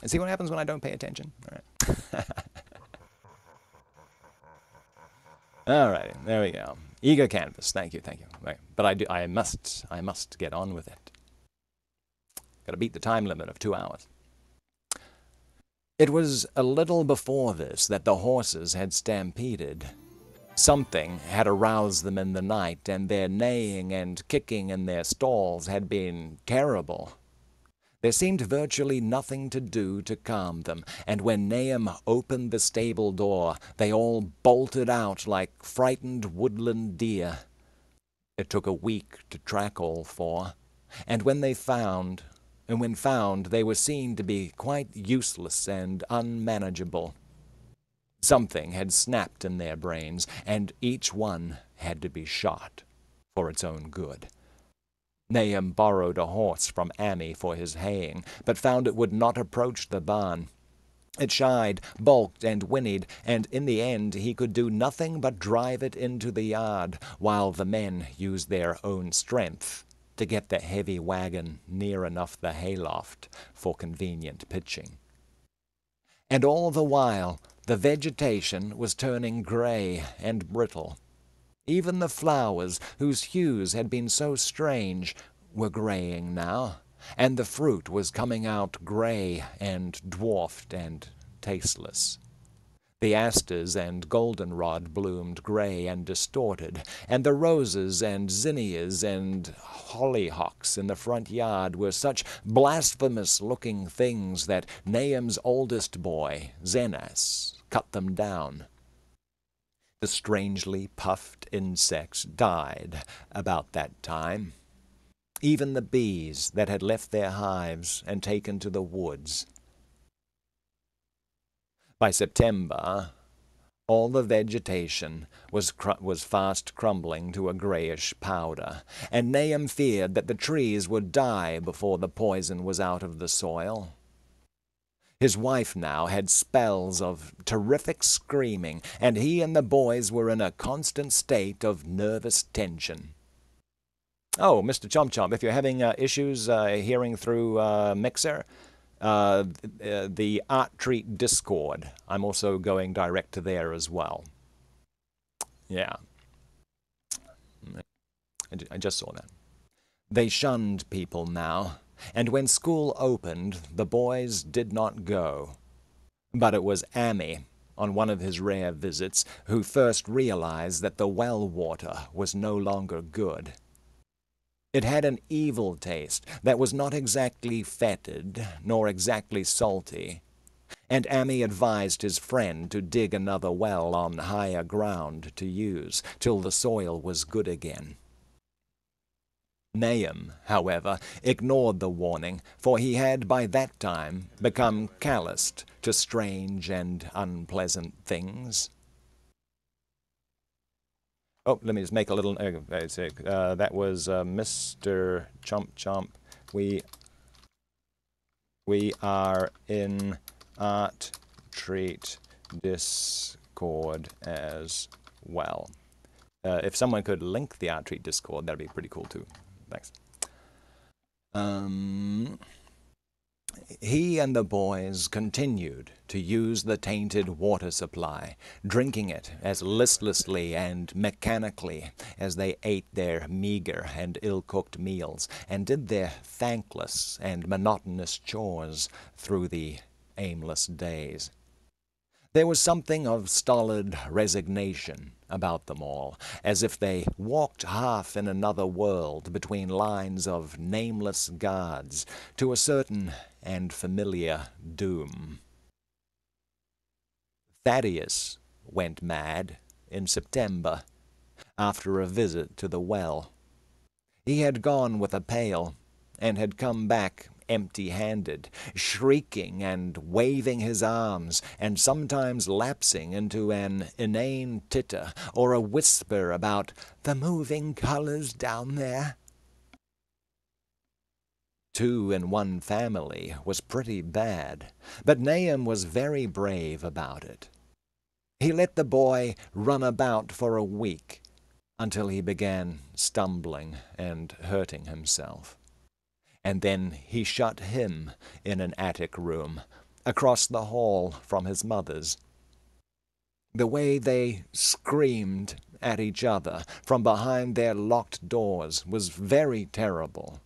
And see what happens when I don't pay attention? All right. All right, there we go. Eager canvas. Thank you, thank you. Right. But I must get on with it. Got to beat the time limit of 2 hours. It was a little before this that the horses had stampeded. Something had aroused them in the night, and their neighing and kicking in their stalls had been terrible. There seemed virtually nothing to do to calm them, and when Nahum opened the stable door, they all bolted out like frightened woodland deer. It took a week to track all four, and when found, they were seen to be quite useless and unmanageable. Something had snapped in their brains, and each one had to be shot for its own good. Nahum borrowed a horse from Ammi for his haying, but found it would not approach the barn. It shied, balked, and whinnied, and in the end he could do nothing but drive it into the yard, while the men used their own strength to get the heavy wagon near enough the hayloft for convenient pitching. And all the while the vegetation was turning gray and brittle. Even the flowers, whose hues had been so strange, were graying now, and the fruit was coming out gray and dwarfed and tasteless. The asters and goldenrod bloomed gray and distorted, and the roses and zinnias and hollyhocks in the front yard were such blasphemous-looking things that Nahum's oldest boy, Zenas, cut them down. The strangely puffed insects died about that time. Even the bees that had left their hives and taken to the woods. By September, all the vegetation was fast crumbling to a grayish powder, and Nahum feared that the trees would die before the poison was out of the soil. His wife now had spells of terrific screaming, and he and the boys were in a constant state of nervous tension. Oh, Mr. Chomp Chomp, if you're having issues hearing through Mixer, the Art Treat Discord, I'm also going direct to there as well. Yeah. I just saw that. They shunned people now. And when school opened, the boys did not go. But it was Ammi, on one of his rare visits, who first realized that the well water was no longer good. It had an evil taste that was not exactly fetid, nor exactly salty, and Ammi advised his friend to dig another well on higher ground to use, till the soil was good again. Nahum, however, ignored the warning, for he had by that time become calloused to strange and unpleasant things. Oh, let me just make a little... that was Mr. Chomp Chomp. We are in Art Treat Discord as well. If someone could link the Art Treat Discord, that'd be pretty cool too. Thanks. He and the boys continued to use the tainted water supply, drinking it as listlessly and mechanically as they ate their meager and ill-cooked meals and did their thankless and monotonous chores through the aimless days. There was something of stolid resignation about them all, as if they walked half in another world between lines of nameless guards to a certain and familiar doom. Thaddeus went mad in September after a visit to the well. He had gone with a pail and had come back empty-handed, shrieking and waving his arms, and sometimes lapsing into an inane titter or a whisper about the moving colors down there. 2 in one family was pretty bad, but Nahum was very brave about it. He let the boy run about for a week until he began stumbling and hurting himself. And then he shut him in an attic room, across the hall from his mother's. The way they screamed at each other from behind their locked doors was very terrible,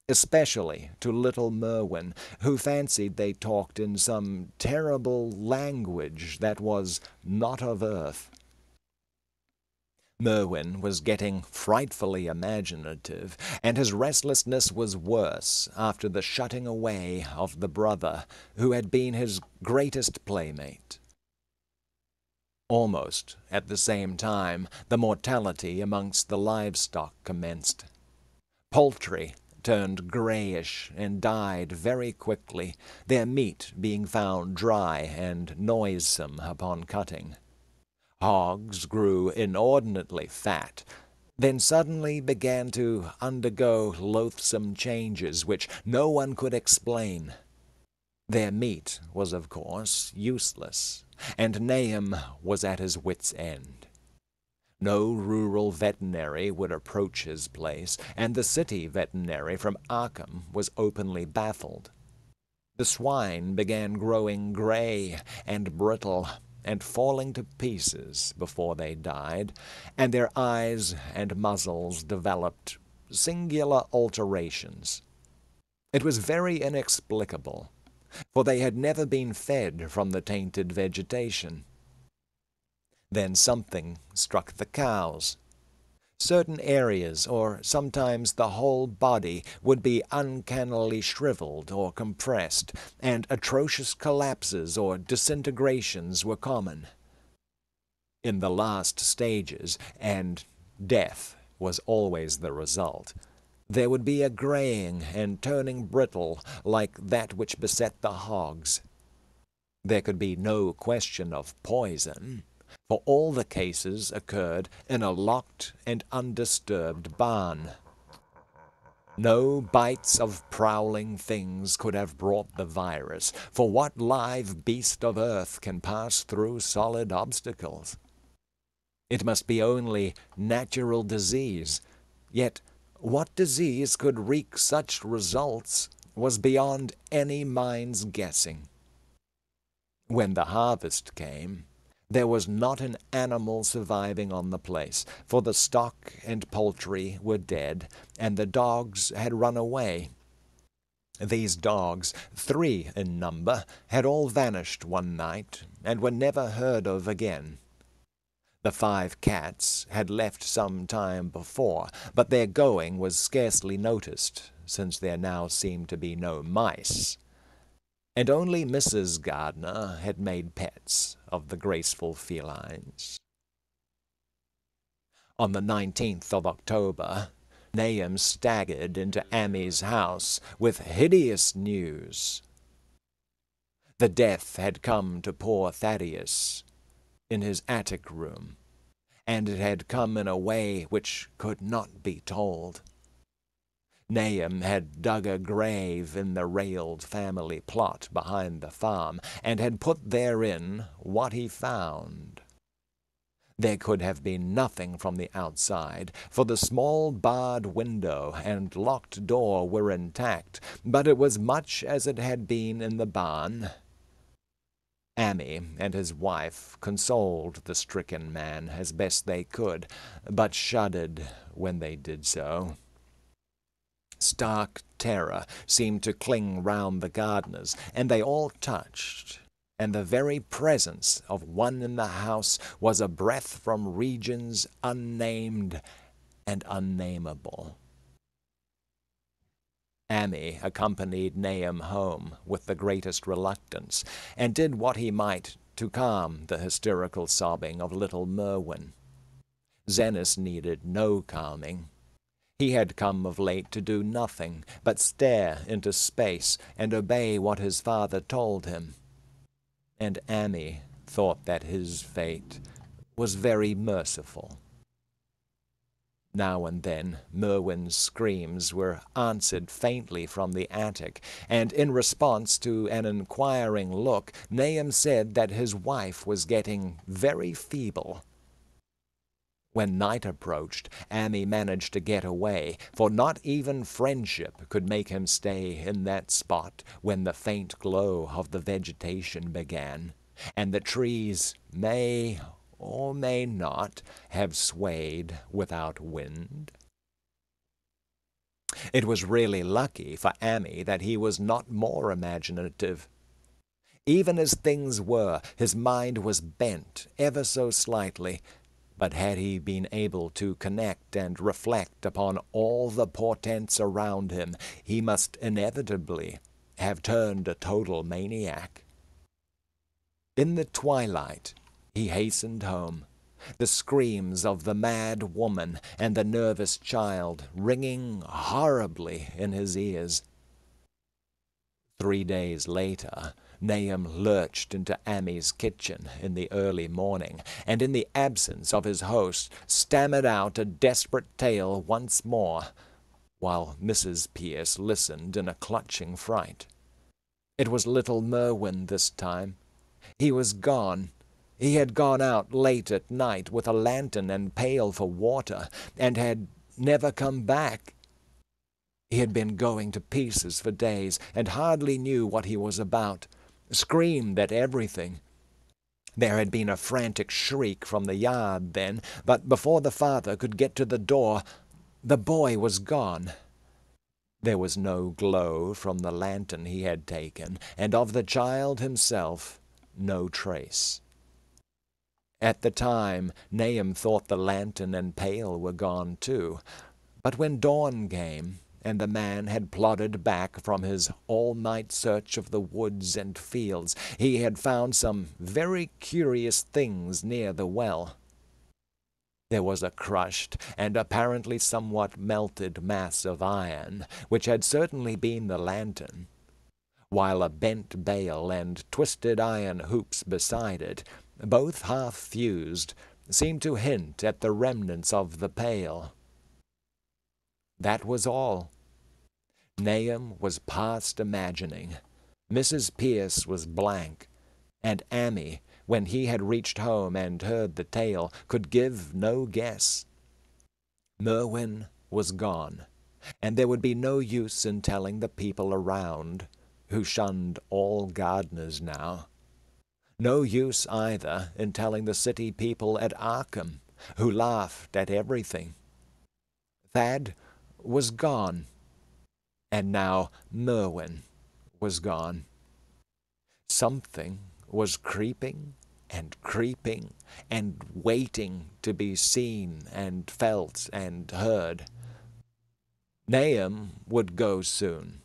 especially to little Merwin, who fancied they talked in some terrible language that was not of earth. Merwin was getting frightfully imaginative, and his restlessness was worse after the shutting away of the brother who had been his greatest playmate. Almost at the same time, the mortality amongst the livestock commenced. Poultry turned grayish and died very quickly, their meat being found dry and noisome upon cutting. Hogs grew inordinately fat, then suddenly began to undergo loathsome changes which no one could explain. Their meat was, of course, useless, and Nahum was at his wit's end. No rural veterinary would approach his place, and the city veterinary from Arkham was openly baffled. The swine began growing gray and brittle, and falling to pieces before they died, and their eyes and muzzles developed singular alterations. It was very inexplicable, for they had never been fed from the tainted vegetation. Then something struck the cows. Certain areas, or sometimes the whole body, would be uncannily shriveled or compressed, and atrocious collapses or disintegrations were common. In the last stages, and death was always the result, there would be a graying and turning brittle like that which beset the hogs. There could be no question of poison, for all the cases occurred in a locked and undisturbed barn. No bites of prowling things could have brought the virus, for what live beast of earth can pass through solid obstacles? It must be only natural disease, yet what disease could wreak such results was beyond any mind's guessing. When the harvest came, there was not an animal surviving on the place, for the stock and poultry were dead, and the dogs had run away. These dogs, 3 in number, had all vanished one night, and were never heard of again. The 5 cats had left some time before, but their going was scarcely noticed, since there now seemed to be no mice, and only Mrs. Gardner had made pets of the graceful felines. On the 19th of October, Nahum staggered into Ammy's house with hideous news. The death had come to poor Thaddeus in his attic room, and it had come in a way which could not be told. Nahum had dug a grave in the railed family plot behind the farm, and had put therein what he found. There could have been nothing from the outside, for the small barred window and locked door were intact, but it was much as it had been in the barn. Ammy and his wife consoled the stricken man as best they could, but shuddered when they did so. Stark terror seemed to cling round the Gardners, and they all touched, and the very presence of one in the house was a breath from regions unnamed and unnameable. Ammy accompanied Nahum home with the greatest reluctance, and did what he might to calm the hysterical sobbing of little Merwin. Zenas needed no calming. He had come of late to do nothing but stare into space and obey what his father told him. And Ammy thought that his fate was very merciful. Now and then Merwin's screams were answered faintly from the attic, and in response to an inquiring look, Nahum said that his wife was getting very feeble. When night approached, Ammy managed to get away, for not even friendship could make him stay in that spot when the faint glow of the vegetation began, and the trees may or may not have swayed without wind. It was really lucky for Ammy that he was not more imaginative. Even as things were, his mind was bent ever so slightly, but had he been able to connect and reflect upon all the portents around him, he must inevitably have turned a total maniac. In the twilight, he hastened home, the screams of the mad woman and the nervous child ringing horribly in his ears. 3 days later, Nahum lurched into Ammy's kitchen in the early morning, and in the absence of his host, stammered out a desperate tale once more, while Mrs. Pierce listened in a clutching fright. It was little Merwin this time. He was gone. He had gone out late at night with a lantern and pail for water, and had never come back. He had been going to pieces for days, and hardly knew what he was about, screamed at everything. There had been a frantic shriek from the yard then, but before the father could get to the door, the boy was gone. There was no glow from the lantern he had taken, and of the child himself no trace. At the time, Nahum thought the lantern and pail were gone too, but when dawn came, and the man had plodded back from his all-night search of the woods and fields, he had found some very curious things near the well. There was a crushed and apparently somewhat melted mass of iron, which had certainly been the lantern, while a bent bale and twisted iron hoops beside it, both half-fused, seemed to hint at the remnants of the pail. That was all. Nahum was past imagining. Mrs. Pierce was blank, and Ammy, when he had reached home and heard the tale, could give no guess. Merwin was gone, and there would be no use in telling the people around, who shunned all gardeners now. No use either in telling the city people at Arkham, who laughed at everything. Thad was gone, and now Merwin was gone. Something was creeping and creeping and waiting to be seen and felt and heard. Nahum would go soon,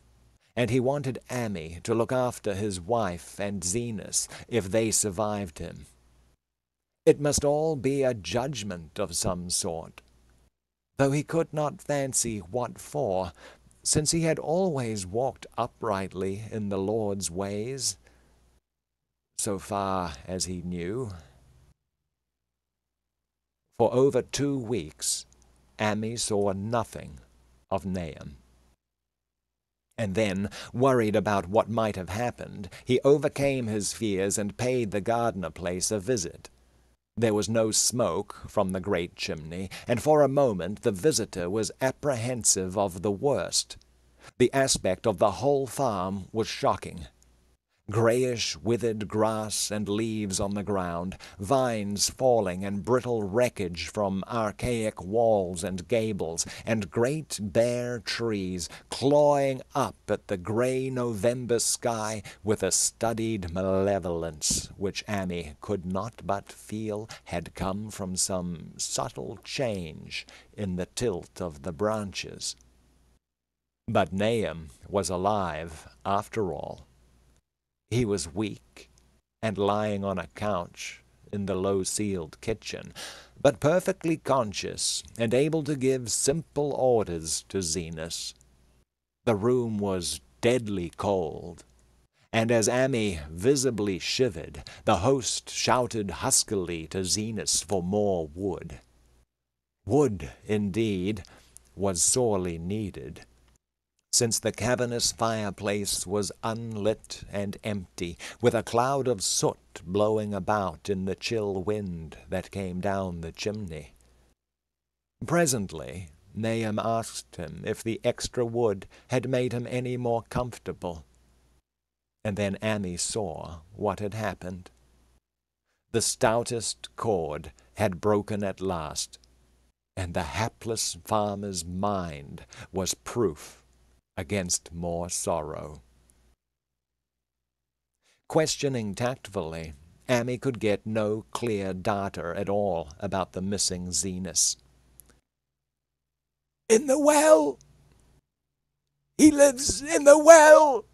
and he wanted Amy to look after his wife and Zenas if they survived him. It must all be a judgment of some sort, though he could not fancy what for, since he had always walked uprightly in the Lord's ways, so far as he knew. For over 2 weeks, Amy saw nothing of Nahum. And then, worried about what might have happened, he overcame his fears and paid the gardener place a visit. There was no smoke from the great chimney, and for a moment the visitor was apprehensive of the worst. The aspect of the whole farm was shocking. Grayish, withered grass and leaves on the ground, vines falling and brittle wreckage from archaic walls and gables, and great bare trees clawing up at the grey November sky with a studied malevolence which Amy could not but feel had come from some subtle change in the tilt of the branches. But Nahum was alive, after all. He was weak and lying on a couch in the low-ceiled kitchen, but perfectly conscious and able to give simple orders to Zenas. The room was deadly cold, and as Amy visibly shivered, the host shouted huskily to Zenas for more wood. Wood, indeed, was sorely needed, since the cavernous fireplace was unlit and empty, with a cloud of soot blowing about in the chill wind that came down the chimney. Presently, Nahum asked him if the extra wood had made him any more comfortable, and then Amy saw what had happened. The stoutest cord had broken at last, and the hapless farmer's mind was proof against more sorrow. Questioning tactfully, Amy could get no clear data at all about the missing Zenas. "In the well! He lives in the well!"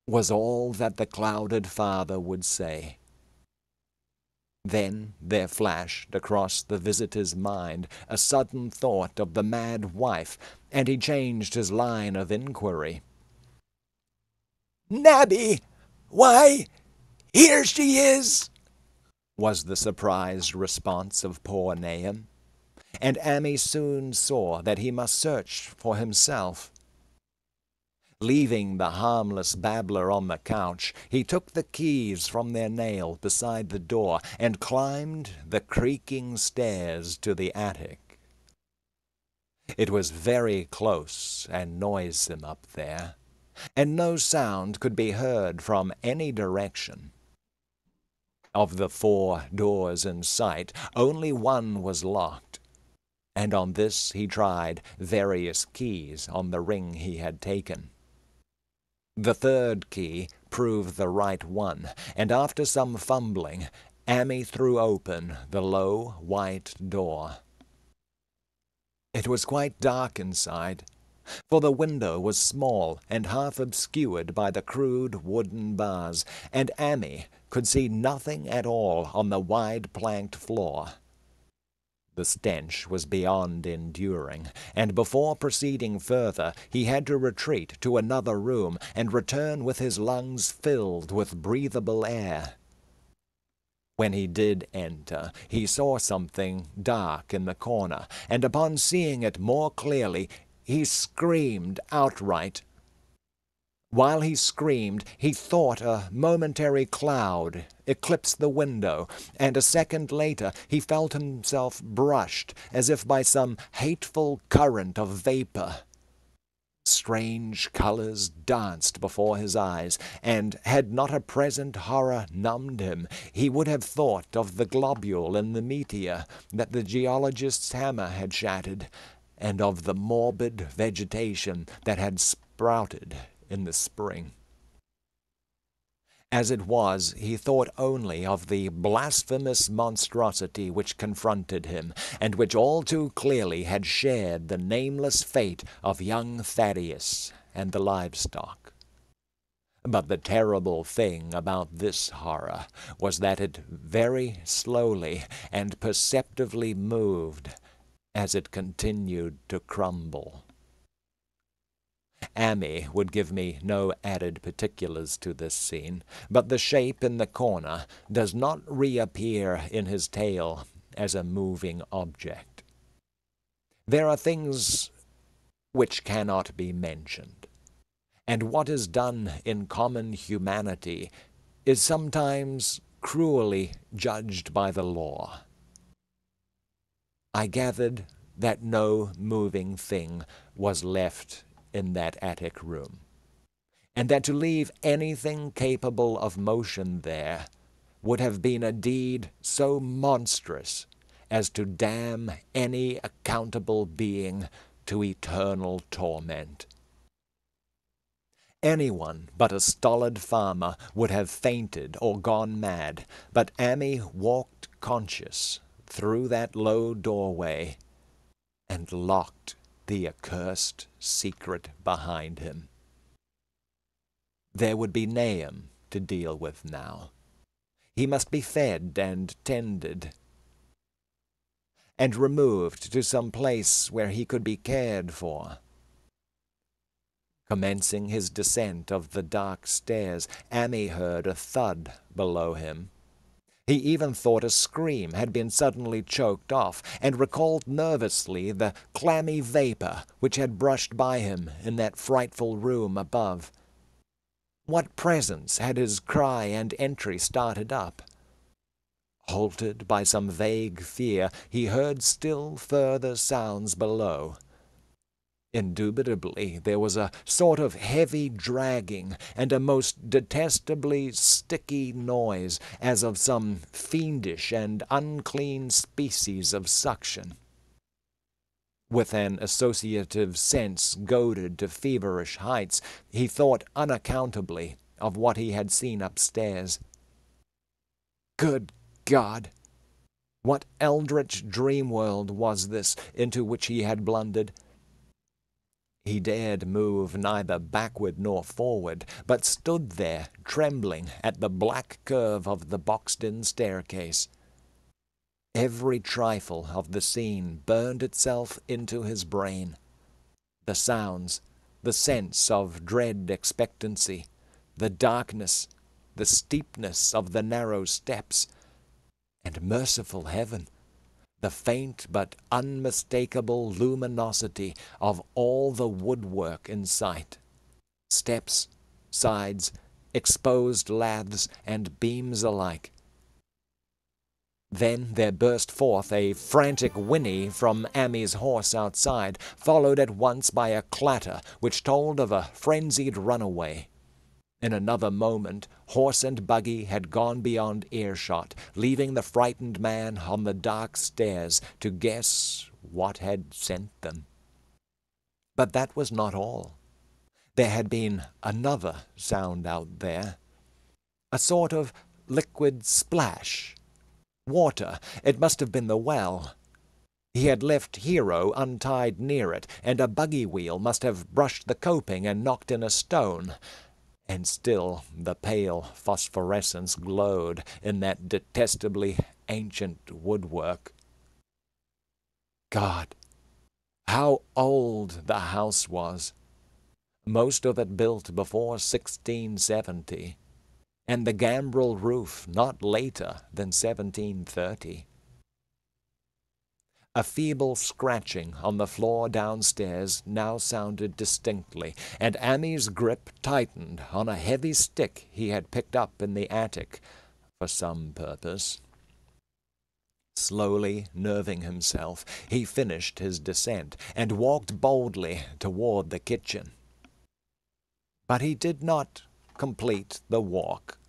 was all that the clouded father would say. Then there flashed across the visitor's mind a sudden thought of the mad wife, and he changed his line of inquiry. "Nabby! Why, here she is!" was the surprised response of poor Nahum, and Amy soon saw that he must search for himself. Leaving the harmless babbler on the couch, he took the keys from their nail beside the door and climbed the creaking stairs to the attic. It was very close and noisome up there, and no sound could be heard from any direction. Of the 4 doors in sight, only one was locked, and on this he tried various keys on the ring he had taken. The 3rd key proved the right one, and after some fumbling, Amy threw open the low white door. It was quite dark inside, for the window was small and half obscured by the crude wooden bars, and Amy could see nothing at all on the wide planked floor. The stench was beyond enduring, and before proceeding further, he had to retreat to another room and return with his lungs filled with breathable air. When he did enter, he saw something dark in the corner, and upon seeing it more clearly, he screamed outright. While he screamed, he thought a momentary cloud eclipsed the window, and a second later he felt himself brushed as if by some hateful current of vapor. Strange colors danced before his eyes, and had not a present horror numbed him, he would have thought of the globule in the meteor that the geologist's hammer had shattered, and of the morbid vegetation that had sprouted in the spring. As it was, he thought only of the blasphemous monstrosity which confronted him, and which all too clearly had shared the nameless fate of young Thaddeus and the livestock. But the terrible thing about this horror was that it very slowly and perceptibly moved as it continued to crumble. Amy would give me no added particulars to this scene, but the shape in the corner does not reappear in his tale as a moving object. There are things which cannot be mentioned, and what is done in common humanity is sometimes cruelly judged by the law. I gathered that no moving thing was left in that attic room, and that to leave anything capable of motion there would have been a deed so monstrous as to damn any accountable being to eternal torment. Anyone but a stolid farmer would have fainted or gone mad, but Amy walked conscious through that low doorway and locked the accursed secret behind him. There would be Nahum to deal with now. He must be fed and tended, and removed to some place where he could be cared for. Commencing his descent of the dark stairs, Amy heard a thud below him. He even thought a scream had been suddenly choked off, and recalled nervously the clammy vapor which had brushed by him in that frightful room above. What presence had his cry and entry started up? Halted by some vague fear, he heard still further sounds below. Indubitably there was a sort of heavy dragging and a most detestably sticky noise, as of some fiendish and unclean species of suction. With an associative sense goaded to feverish heights, he thought unaccountably of what he had seen upstairs. Good God! What eldritch dream world was this into which he had blundered? He dared move neither backward nor forward, but stood there, trembling at the black curve of the boxed-in staircase. Every trifle of the scene burned itself into his brain. The sounds, the sense of dread expectancy, the darkness, the steepness of the narrow steps, and, merciful heaven, the faint but unmistakable luminosity of all the woodwork in sight. Steps, sides, exposed laths, and beams alike. Then there burst forth a frantic whinny from Amy's horse outside, followed at once by a clatter which told of a frenzied runaway. In another moment, horse and buggy had gone beyond earshot, leaving the frightened man on the dark stairs to guess what had sent them. But that was not all. There had been another sound out there. A sort of liquid splash. Water. It must have been the well. He had left Hero untied near it, and a buggy wheel must have brushed the coping and knocked in a stone. And still the pale phosphorescence glowed in that detestably ancient woodwork. God, how old the house was! Most of it built before 1670, and the gambrel roof not later than 1730. A feeble scratching on the floor downstairs now sounded distinctly, and Amy's grip tightened on a heavy stick he had picked up in the attic for some purpose. Slowly nerving himself, he finished his descent and walked boldly toward the kitchen. But he did not complete the walk,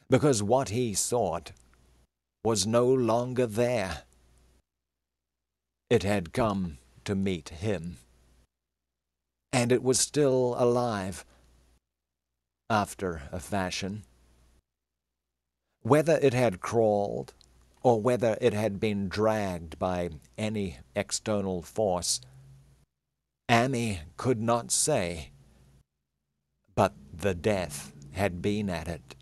because what he sought was no longer there. It had come to meet him, and it was still alive, after a fashion. Whether it had crawled, or whether it had been dragged by any external force, Amy could not say, but the death had been at it.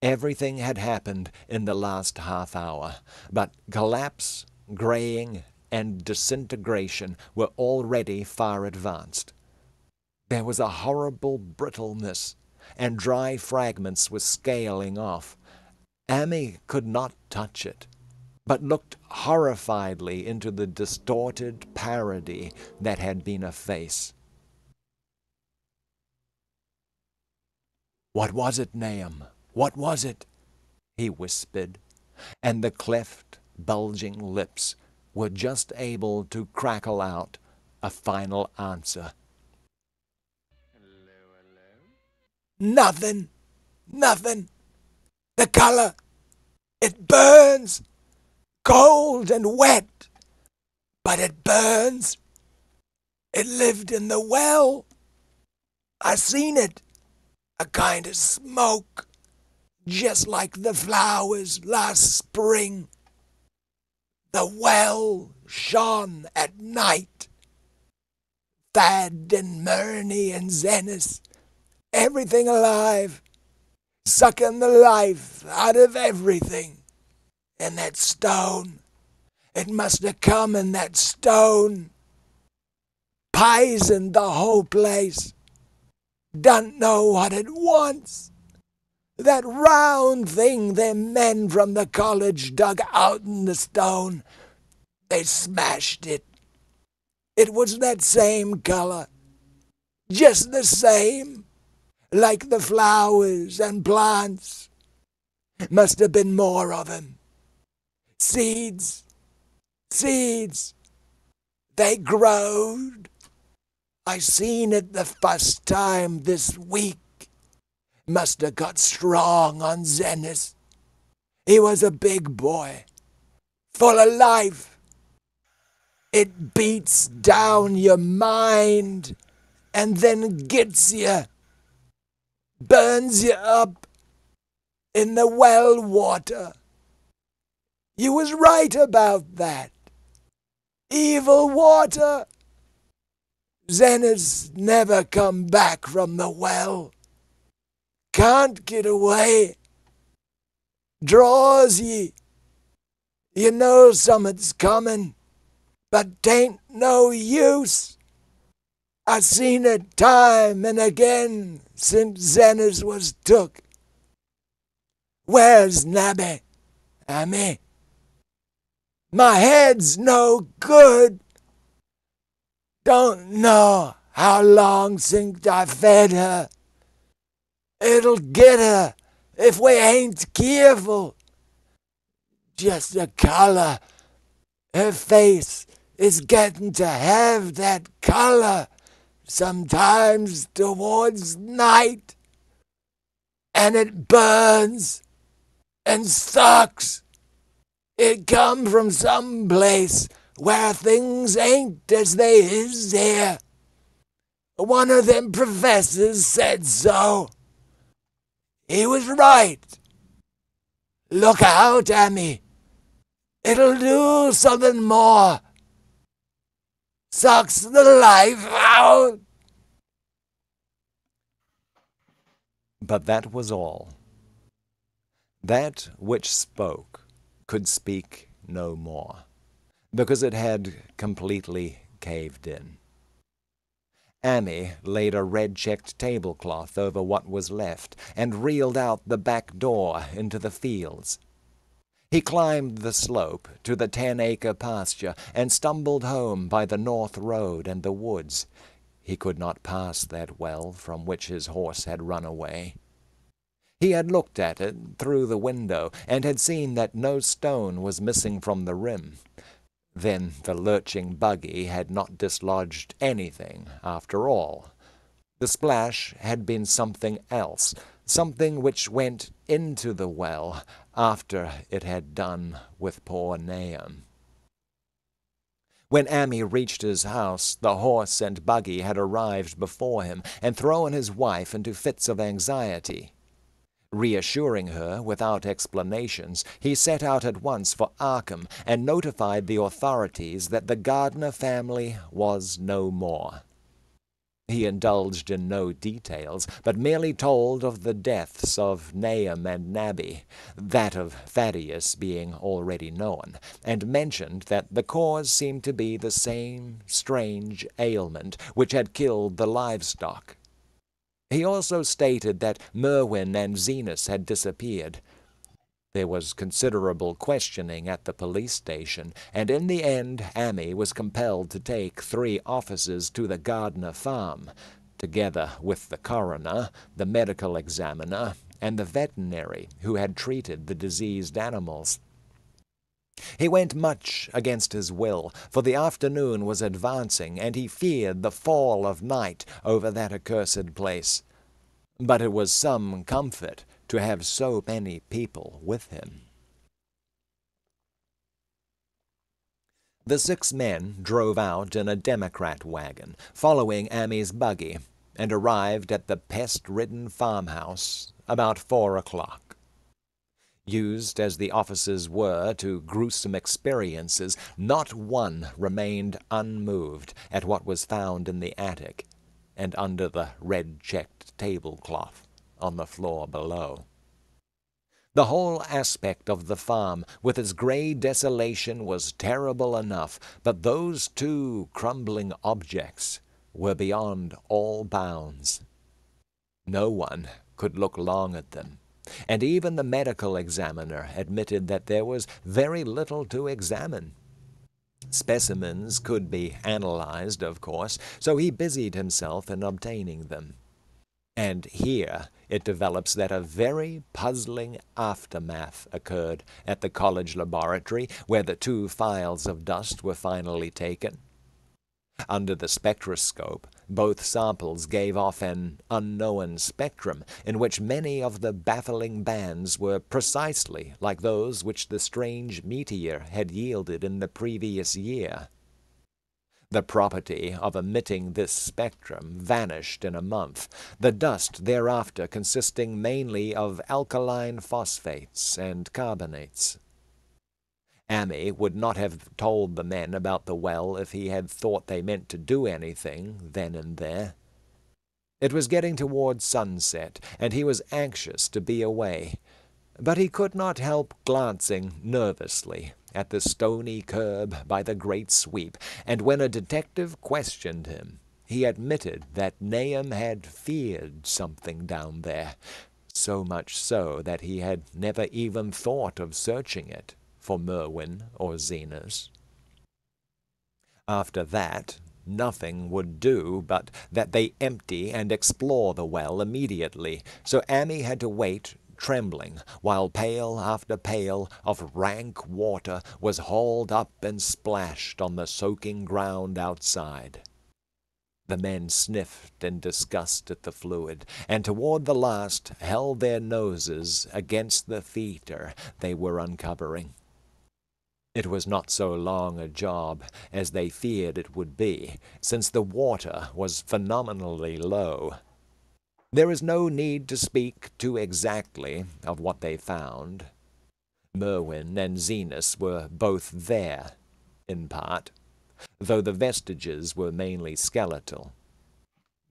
Everything had happened in the last half hour, but collapse, graying, and disintegration were already far advanced. There was a horrible brittleness, and dry fragments were scaling off. Amy could not touch it, but looked horrifiedly into the distorted parody that had been a face. "What was it, Nahum? What was it?" he whispered, and the cleft, bulging lips were just able to crackle out a final answer. "Nothing! Nothing! The color! It burns! Cold and wet! But it burns! It lived in the well! I seen it! A kind of smoke, just like the flowers last spring. The well shone at night. Thad and Murney and Zenis, everything alive, sucking the life out of everything. And that stone, it must have come in that stone. Poisoned the whole place. Don't know what it wants. That round thing them men from the college dug out in the stone, they smashed it. It was that same color, just the same, like the flowers and plants. Must have been more of them. Seeds, seeds, they growed. I seen it the first time this week. Must have got strong on Zenis. He was a big boy, full of life. It beats down your mind and then gets you, burns you up in the well water. You was right about that. Evil water. Zenis never come back from the well. Can't get away. Draws ye. You know something's coming, but 'tain't no use. I seen it time and again since Zenis was took. Where's Nabby? Amy? My head's no good. Don't know how long since I fed her. It'll get her if we ain't careful. Just the color. Her face is getting to have that color sometimes towards night. And it burns and sucks. It come from some place where things ain't as they is here. One of them professors said so. He was right. Look out, Amy. It'll do something more. Sucks the life out. But that was all. That which spoke could speak no more, because it had completely caved in. Amy laid a red-checked tablecloth over what was left and reeled out the back door into the fields. He climbed the slope to the 10-acre pasture and stumbled home by the north road and the woods. He could not pass that well from which his horse had run away. He had looked at it through the window and had seen that no stone was missing from the rim. Then the lurching buggy had not dislodged anything, after all. The splash had been something else, something which went into the well after it had done with poor Nahum. When Amy reached his house, the horse and buggy had arrived before him and thrown his wife into fits of anxiety. Reassuring her without explanations, he set out at once for Arkham and notified the authorities that the Gardner family was no more. He indulged in no details, but merely told of the deaths of Nahum and Nabby, that of Thaddeus being already known, and mentioned that the cause seemed to be the same strange ailment which had killed the livestock. He also stated that Merwin and Zenas had disappeared. There was considerable questioning at the police station, and in the end Amy was compelled to take 3 officers to the Gardner farm, together with the coroner, the medical examiner, and the veterinary who had treated the diseased animals. He went much against his will, for the afternoon was advancing, and he feared the fall of night over that accursed place. But it was some comfort to have so many people with him. The 6 men drove out in a Democrat wagon, following Amy's buggy, and arrived at the pest-ridden farmhouse about 4 o'clock. Used as the officers were to gruesome experiences, not one remained unmoved at what was found in the attic and under the red-checked tablecloth on the floor below. The whole aspect of the farm, with its gray desolation, was terrible enough, but those 2 crumbling objects were beyond all bounds. No one could look long at them, and even the medical examiner admitted that there was very little to examine. Specimens could be analyzed, of course, so he busied himself in obtaining them. And here it develops that a very puzzling aftermath occurred at the college laboratory where the 2 phials of dust were finally taken. Under the spectroscope, both samples gave off an unknown spectrum in which many of the baffling bands were precisely like those which the strange meteor had yielded in the previous year. The property of emitting this spectrum vanished in a month, the dust thereafter consisting mainly of alkaline phosphates and carbonates. Amy would not have told the men about the well if he had thought they meant to do anything then and there. It was getting toward sunset, and he was anxious to be away, but he could not help glancing nervously at the stony curb by the great sweep, and when a detective questioned him, he admitted that Nahum had feared something down there, so much so that he had never even thought of searching it for Merwin or Zenas. After that, nothing would do but that they empty and explore the well immediately, so Amy had to wait trembling, while pail after pail of rank water was hauled up and splashed on the soaking ground outside. The men sniffed in disgust at the fluid, and toward the last held their noses against the theater they were uncovering. It was not so long a job as they feared it would be, since the water was phenomenally low. There is no need to speak too exactly of what they found. Merwin and Zenas were both there, in part, though the vestiges were mainly skeletal.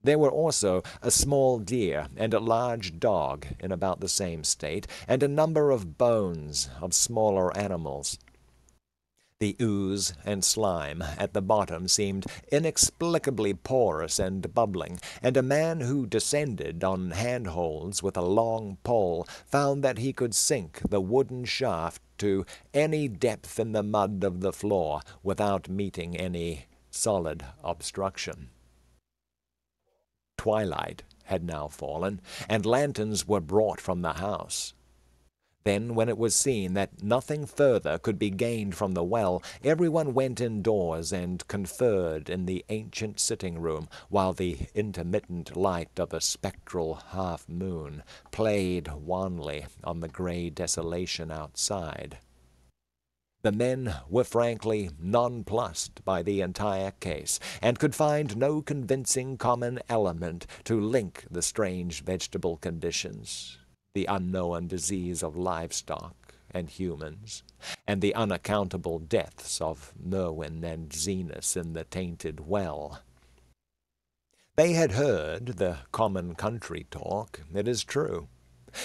There were also a small deer and a large dog in about the same state, and a number of bones of smaller animals. The ooze and slime at the bottom seemed inexplicably porous and bubbling, and a man who descended on handholds with a long pole found that he could sink the wooden shaft to any depth in the mud of the floor without meeting any solid obstruction. Twilight had now fallen, and lanterns were brought from the house. Then, when it was seen that nothing further could be gained from the well, everyone went indoors and conferred in the ancient sitting-room, while the intermittent light of a spectral half-moon played wanly on the gray desolation outside. The men were frankly nonplussed by the entire case, and could find no convincing common element to link the strange vegetable conditions. the unknown disease of livestock and humans, and the unaccountable deaths of Merwin and Zenas in the tainted well. They had heard the common country talk, it is true,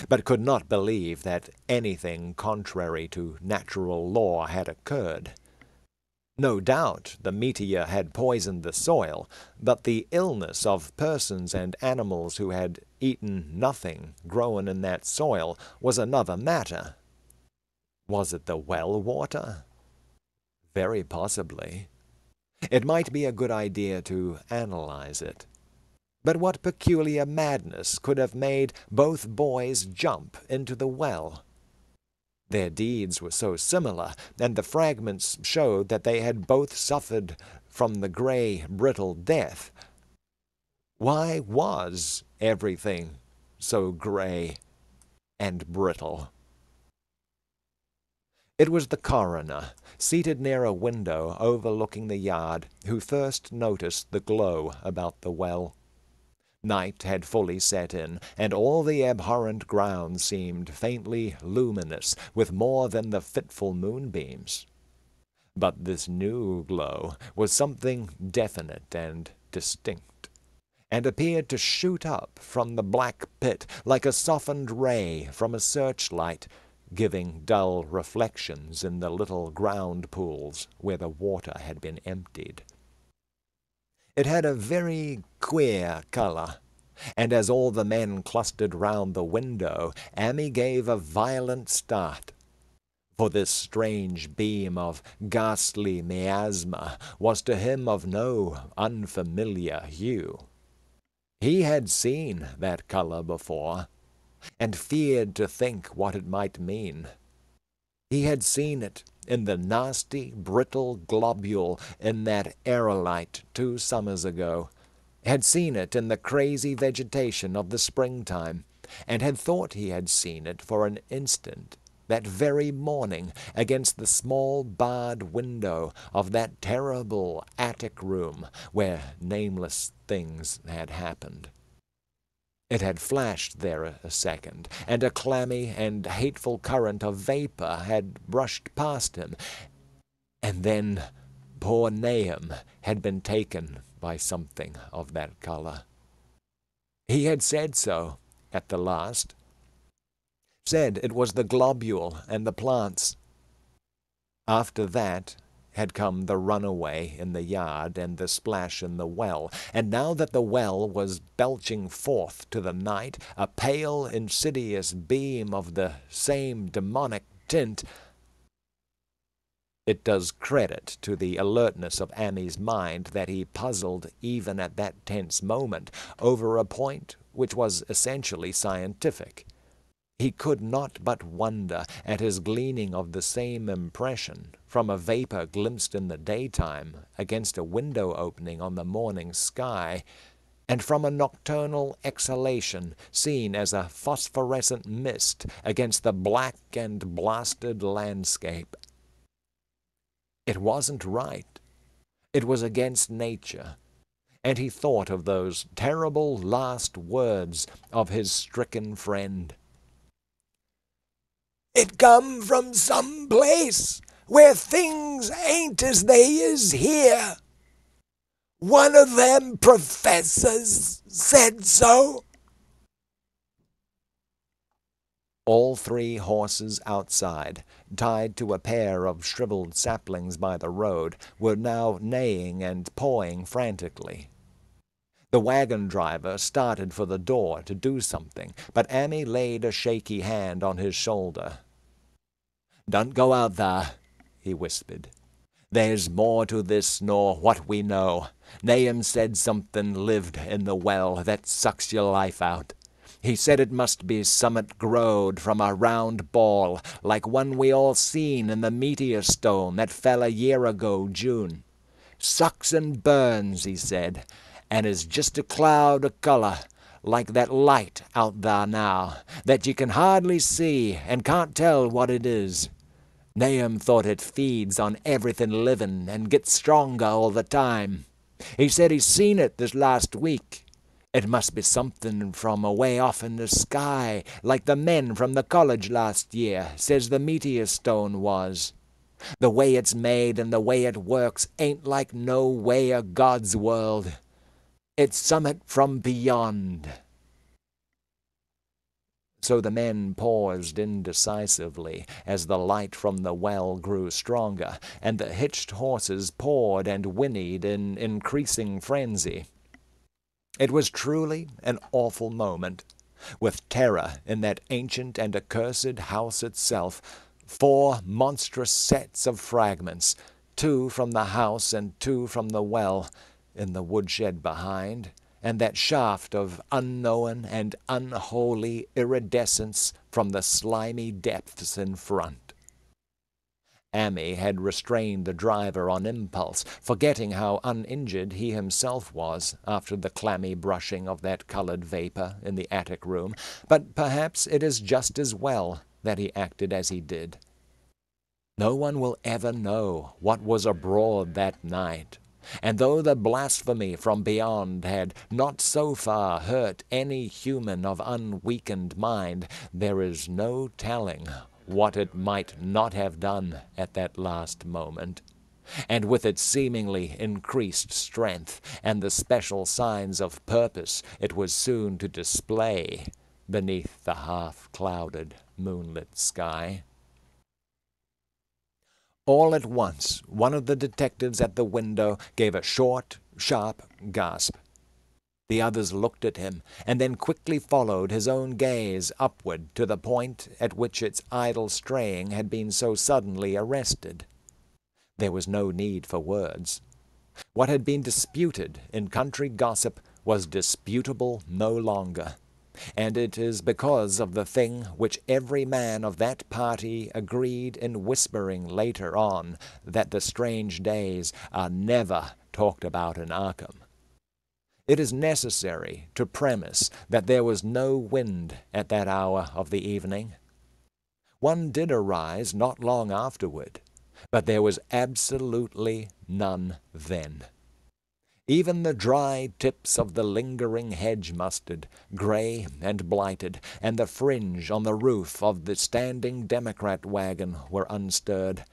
but could not believe that anything contrary to natural law had occurred. No doubt the meteor had poisoned the soil, but the illness of persons and animals who had eaten nothing grown in that soil was another matter. Was it the well water? Very possibly. It might be a good idea to analyze it. But what peculiar madness could have made both boys jump into the well? Their deeds were so similar, and the fragments showed that they had both suffered from the grey, brittle death. Why was everything so grey and brittle? It was the coroner, seated near a window overlooking the yard, who first noticed the glow about the well. Night had fully set in, and all the abhorrent ground seemed faintly luminous with more than the fitful moonbeams. But this new glow was something definite and distinct, and appeared to shoot up from the black pit like a softened ray from a searchlight, giving dull reflections in the little ground pools where the water had been emptied. It had a very queer color, and as all the men clustered round the window, Amy gave a violent start. For this strange beam of ghastly miasma was to him of no unfamiliar hue. He had seen that color before, and feared to think what it might mean. He had seen it in the nasty, brittle globule in that aerolite 2 summers ago, had seen it in the crazy vegetation of the springtime, and had thought he had seen it for an instant that very morning against the small barred window of that terrible attic room where nameless things had happened. It had flashed there a second, and a clammy and hateful current of vapor had brushed past him, and then poor Nahum had been taken by something of that color. He had said so at the last. Said it was the globule and the plants. After that had come the runaway in the yard and the splash in the well, and now that the well was belching forth to the night a pale, insidious beam of the same demonic tint, it does credit to the alertness of Amy's mind that he puzzled even at that tense moment over a point which was essentially scientific. He could not but wonder at his gleaning of the same impression from a vapor glimpsed in the daytime against a window opening on the morning sky, and from a nocturnal exhalation seen as a phosphorescent mist against the black and blasted landscape. It wasn't right. It was against nature. And he thought of those terrible last words of his stricken friend. "It come from some place where things ain't as they is here. One of them professors said so." All 3 horses outside, tied to a pair of shriveled saplings by the road, were now neighing and pawing frantically. The wagon driver started for the door to do something, but Amy laid a shaky hand on his shoulder. "Don't go out there," he whispered. "There's more to this nor what we know. Nahum said something lived in the well that sucks your life out. He said it must be summat growed from a round ball, like one we all seen in the meteor stone that fell a year ago June. Sucks and burns, he said, and is just a cloud o' colour, like that light out there now, that you can hardly see and can't tell what it is. Nahum thought it feeds on everything living and gets stronger all the time. He said he's seen it this last week. It must be something from away off in the sky, like the men from the college last year says the meteor stone was. The way it's made and the way it works ain't like no way o' God's world. It's summit from beyond." So the men paused indecisively as the light from the well grew stronger, and the hitched horses pawed and whinnied in increasing frenzy. It was truly an awful moment. With terror in that ancient and accursed house itself, 4 monstrous sets of fragments, 2 from the house and 2 from the well, in the woodshed behind, and that shaft of unknown and unholy iridescence from the slimy depths in front. Ammi had restrained the driver on impulse, forgetting how uninjured he himself was after the clammy brushing of that colored vapor in the attic room, but perhaps it is just as well that he acted as he did. No one will ever know what was abroad that night, and though the blasphemy from beyond had not so far hurt any human of unweakened mind, there is no telling what it might not have done at that last moment. And with its seemingly increased strength and the special signs of purpose it was soon to display beneath the half-clouded, moonlit sky. All at once, one of the detectives at the window gave a short, sharp gasp. The others looked at him, and then quickly followed his own gaze upward to the point at which its idle straying had been so suddenly arrested. There was no need for words. What had been disputed in country gossip was disputable no longer, and it is because of the thing which every man of that party agreed in whispering later on that the strange days are never talked about in Arkham. It is necessary to premise that there was no wind at that hour of the evening. One did arise not long afterward, but there was absolutely none then. Even the dry tips of the lingering hedge mustard, gray and blighted, and the fringe on the roof of the standing Democrat wagon were unstirred,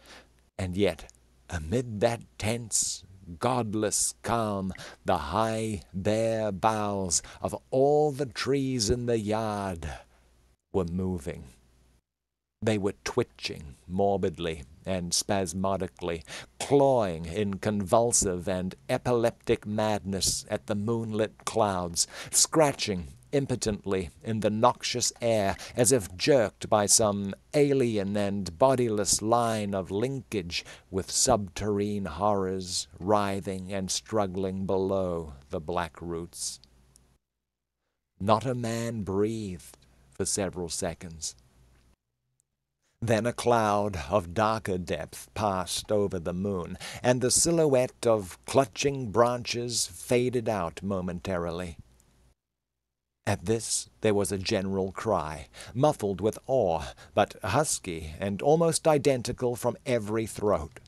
and yet, amid that tense, godless calm, the high, bare boughs of all the trees in the yard were moving. They were twitching morbidly and spasmodically, clawing in convulsive and epileptic madness at the moonlit clouds, scratching impotently in the noxious air as if jerked by some alien and bodiless line of linkage with subterrene horrors writhing and struggling below the black roots. Not a man breathed for several seconds. Then a cloud of darker depth passed over the moon, and the silhouette of clutching branches faded out momentarily. At this there was a general cry, muffled with awe, but husky and almost identical from every throat.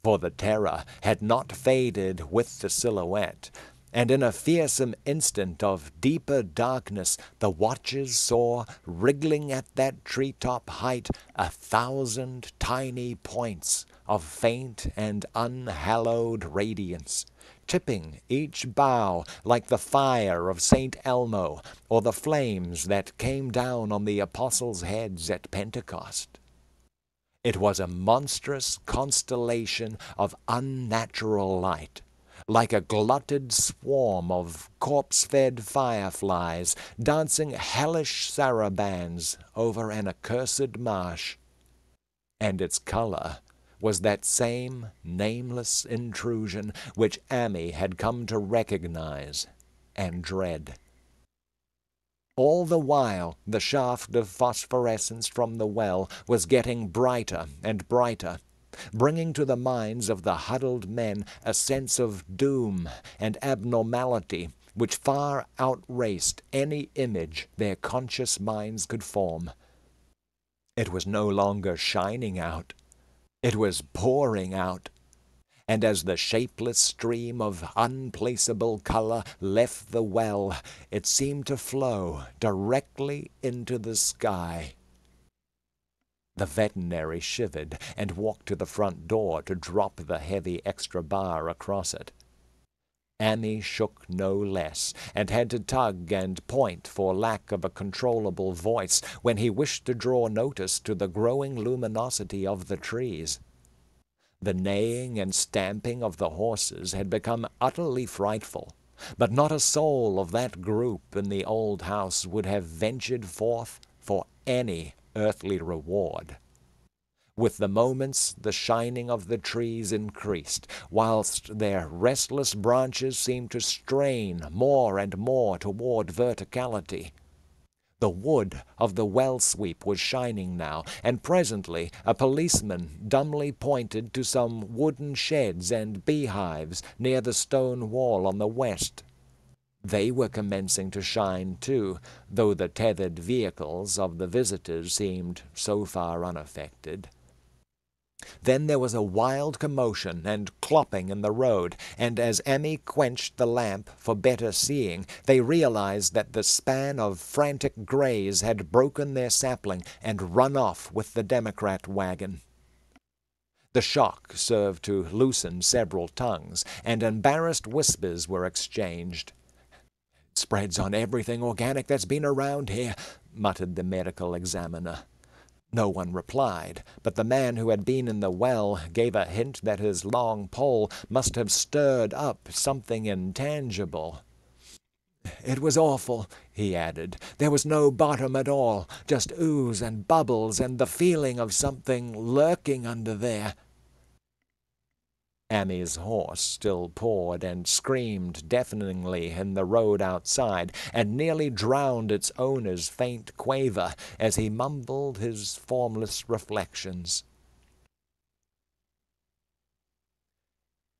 For the terror had not faded with the silhouette, and in a fearsome instant of deeper darkness the watchers saw, wriggling at that treetop height, 1,000 tiny points of faint and unhallowed radiance, tipping each bough like the fire of St. Elmo or the flames that came down on the apostles' heads at Pentecost. It was a monstrous constellation of unnatural light, like a glutted swarm of corpse-fed fireflies dancing hellish sarabands over an accursed marsh. And its color was that same nameless intrusion which Ammi had come to recognize and dread. All the while the shaft of phosphorescence from the well was getting brighter and brighter, bringing to the minds of the huddled men a sense of doom and abnormality which far outraced any image their conscious minds could form. It was no longer shining out. It was pouring out. and as the shapeless stream of unplaceable color left the well, it seemed to flow directly into the sky. The veterinary shivered and walked to the front door to drop the heavy extra bar across it. Annie shook no less, and had to tug and point for lack of a controllable voice when he wished to draw notice to the growing luminosity of the trees. The neighing and stamping of the horses had become utterly frightful, but not a soul of that group in the old house would have ventured forth for any earthly reward. With the moments the shining of the trees increased, whilst their restless branches seemed to strain more and more toward verticality. The wood of the well sweep was shining now, and presently a policeman dumbly pointed to some wooden sheds and beehives near the stone wall on the west. They were commencing to shine too, though the tethered vehicles of the visitors seemed so far unaffected. Then there was a wild commotion and clopping in the road, and as Emmy quenched the lamp for better seeing, they realized that the span of frantic greys had broken their sapling and run off with the Democrat wagon. The shock served to loosen several tongues, and embarrassed whispers were exchanged. "It spreads on everything organic that's been around here," muttered the medical examiner. No one replied, but the man who had been in the well gave a hint that his long pole must have stirred up something intangible. "It was awful," he added. "There was no bottom at all, just ooze and bubbles and the feeling of something lurking under there." Ammy's horse still pawed and screamed deafeningly in the road outside, and nearly drowned its owner's faint quaver as he mumbled his formless reflections.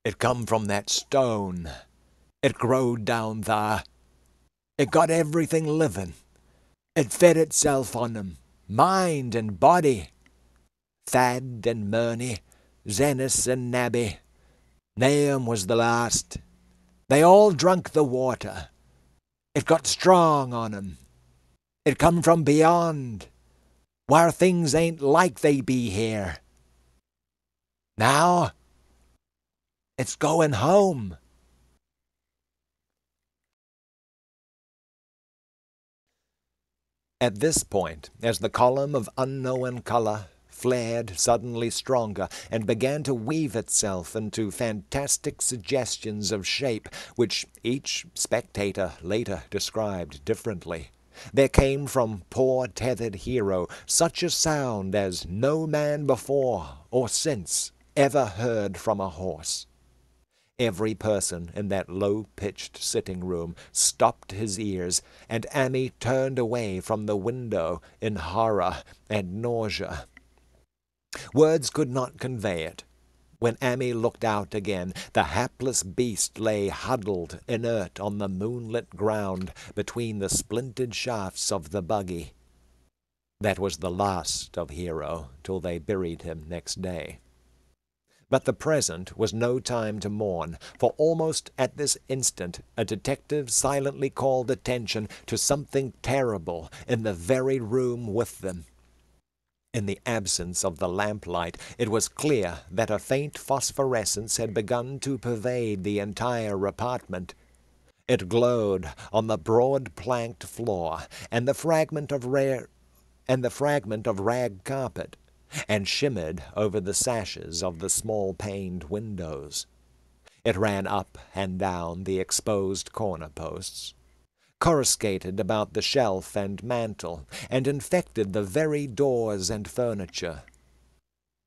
"It come from that stone. It growed down thar. It got everything living. It fed itself on 'em, mind and body. Thad and Murney, Zenas and Nabby. Nahum was the last. They all drunk the water. It got strong on 'em. It come from beyond, where things ain't like they be here. Now, it's going home." At this point, as the column of unknown color flared suddenly stronger and began to weave itself into fantastic suggestions of shape, which each spectator later described differently, there came from poor tethered hero such a sound as no man before or since ever heard from a horse. Every person in that low-pitched sitting-room stopped his ears, and Ammy turned away from the window in horror and nausea. Words could not convey it. When Ammy looked out again, the hapless beast lay huddled inert on the moonlit ground between the splintered shafts of the buggy. That was the last of Hero till they buried him next day. But the present was no time to mourn, for almost at this instant a detective silently called attention to something terrible in the very room with them. In the absence of the lamplight, it was clear that a faint phosphorescence had begun to pervade the entire apartment. It glowed on the broad planked floor and the fragment of rag carpet, and shimmered over the sashes of the small-paned windows. It ran up and down the exposed corner posts, coruscated about the shelf and mantel, and infected the very doors and furniture.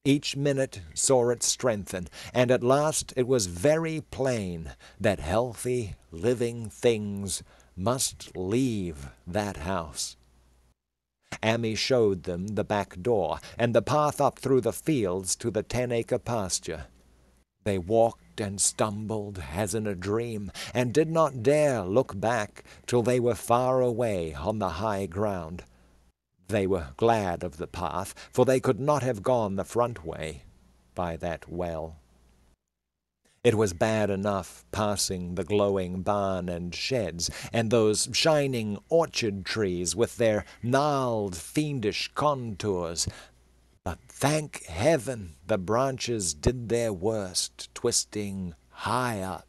Each minute saw it strengthen, and at last it was very plain that healthy, living things must leave that house. Ammy showed them the back door, and the path up through the fields to the 10-acre pasture. They walked and stumbled as in a dream, and did not dare look back till they were far away on the high ground. They were glad of the path, for they could not have gone the front way by that well. It was bad enough passing the glowing barn and sheds, and those shining orchard trees with their gnarled, fiendish contours. But thank heaven the branches did their worst, twisting high up.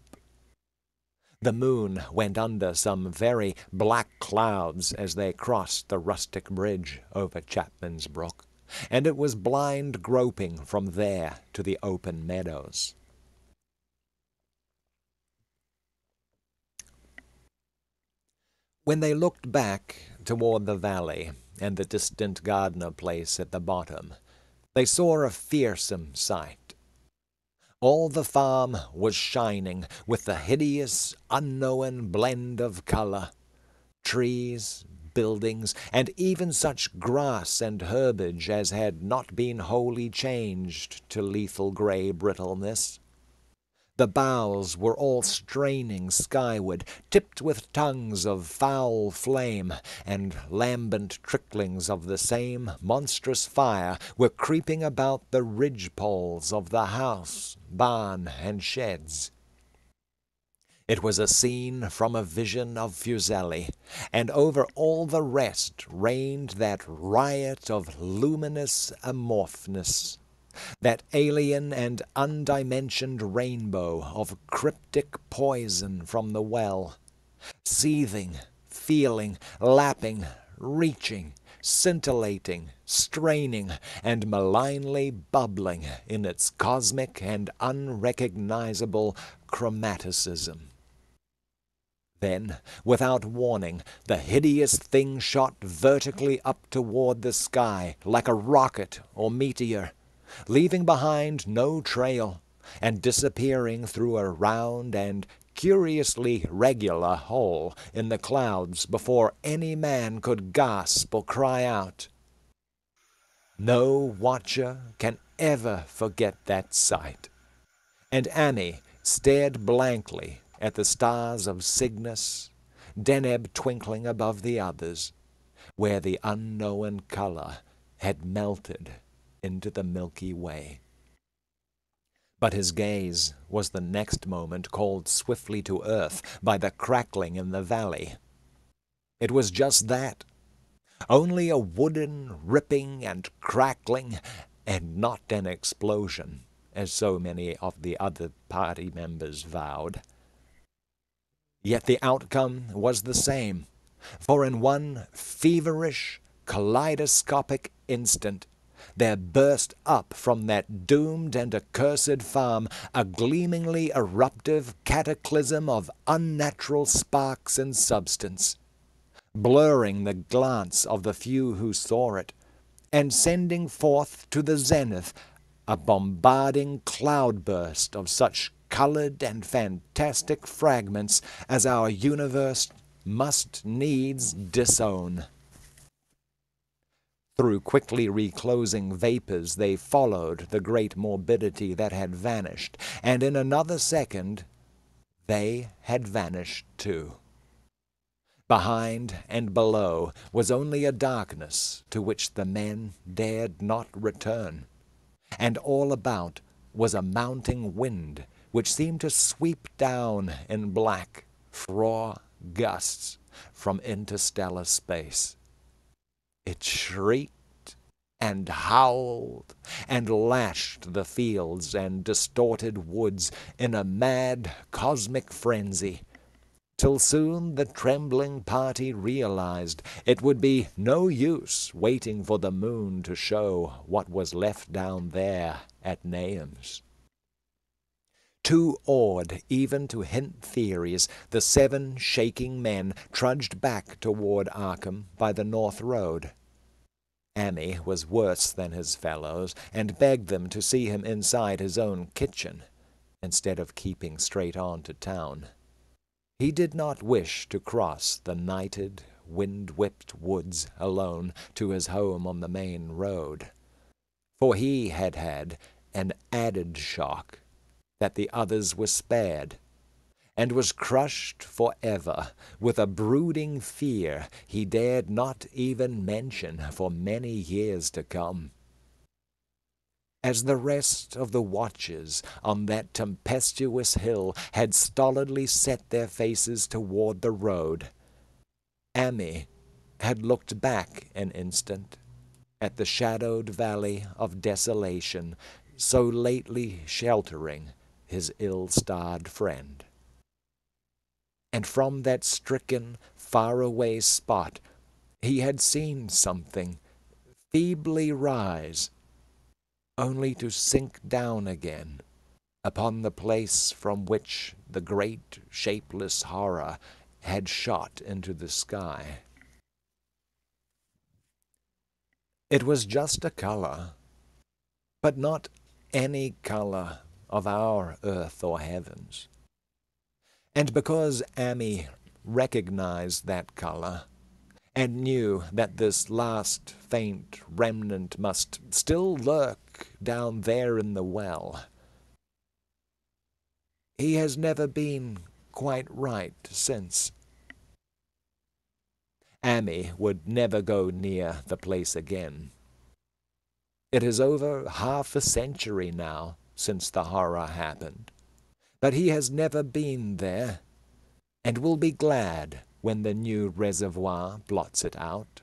The moon went under some very black clouds as they crossed the rustic bridge over Chapman's Brook, and it was blind groping from there to the open meadows. When they looked back toward the valley and the distant Gardner place at the bottom, they saw a fearsome sight. All the farm was shining with the hideous, unknown blend of color. Trees, buildings, and even such grass and herbage as had not been wholly changed to lethal gray brittleness. The boughs were all straining skyward, tipped with tongues of foul flame, and lambent tricklings of the same monstrous fire were creeping about the ridge-poles of the house, barn, and sheds. It was a scene from a vision of Fuseli, and over all the rest reigned that riot of luminous amorphness, that alien and undimensioned rainbow of cryptic poison from the well, seething, feeling, lapping, reaching, scintillating, straining, and malignly bubbling in its cosmic and unrecognizable chromaticism. Then, without warning, the hideous thing shot vertically up toward the sky like a rocket or meteor, leaving behind no trail, and disappearing through a round and curiously regular hole in the clouds before any man could gasp or cry out. No watcher can ever forget that sight, and Annie stared blankly at the stars of Cygnus, Deneb twinkling above the others, where the unknown color had melted into the Milky Way. But his gaze was the next moment called swiftly to earth by the crackling in the valley. It was just that, only a wooden ripping and crackling, and not an explosion, as so many of the other party members vowed. Yet the outcome was the same, for in one feverish, kaleidoscopic instant, there burst up from that doomed and accursed farm a gleamingly eruptive cataclysm of unnatural sparks and substance, blurring the glance of the few who saw it, and sending forth to the zenith a bombarding cloudburst of such colored and fantastic fragments as our universe must needs disown. Through quickly reclosing vapors they followed the great morbidity that had vanished, and in another second they had vanished too. Behind and below was only a darkness to which the men dared not return, and all about was a mounting wind which seemed to sweep down in black, raw gusts from interstellar space. It shrieked and howled and lashed the fields and distorted woods in a mad cosmic frenzy, till soon the trembling party realized it would be no use waiting for the moon to show what was left down there at Nahum's. Too awed even to hint theories, the 7 shaking men trudged back toward Arkham by the North Road. Annie was worse than his fellows, and begged them to see him inside his own kitchen, instead of keeping straight on to town. He did not wish to cross the nighted, wind-whipped woods alone to his home on the main road, for he had had an added shock that the others were spared, and was crushed forever with a brooding fear he dared not even mention for many years to come. as the rest of the watchers on that tempestuous hill had stolidly set their faces toward the road, Amy had looked back an instant at the shadowed valley of desolation so lately sheltering his ill-starred friend. And from that stricken, faraway spot he had seen something feebly rise, only to sink down again upon the place from which the great shapeless horror had shot into the sky. It was just a color, but not any color of our earth or heavens. And because Amy recognized that color, and knew that this last faint remnant must still lurk down there in the well, he has never been quite right since. Amy would never go near the place again. It is over half a century now since the horror happened, but he has never been there, and will be glad when the new reservoir blots it out.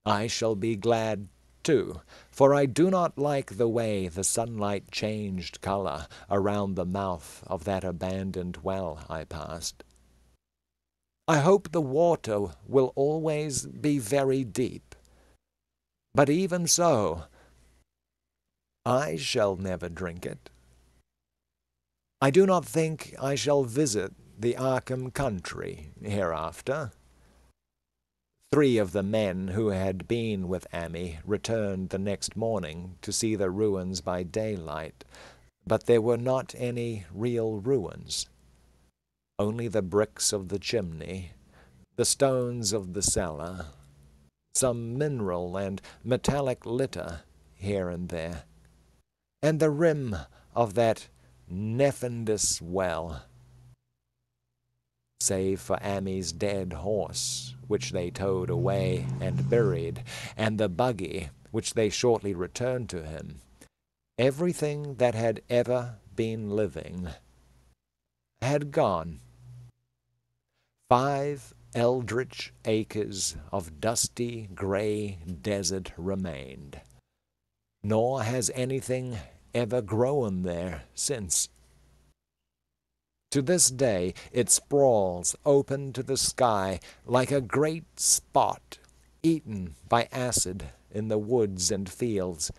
I shall be glad too, for I do not like the way the sunlight changed color around the mouth of that abandoned well I passed. I hope the water will always be very deep, but even so, I shall never drink it. I do not think I shall visit the Arkham country hereafter. 3 of the men who had been with Amy returned the next morning to see the ruins by daylight, but there were not any real ruins. Only the bricks of the chimney, the stones of the cellar, some mineral and metallic litter here and there, and the rim of that nefandous well, save for Amy's dead horse, which they towed away and buried, and the buggy, which they shortly returned to him. Everything that had ever been living had gone. 5 eldritch acres of dusty gray desert remained, nor has anything ever grown there since. To this day it sprawls open to the sky like a great spot eaten by acid in the woods and fields,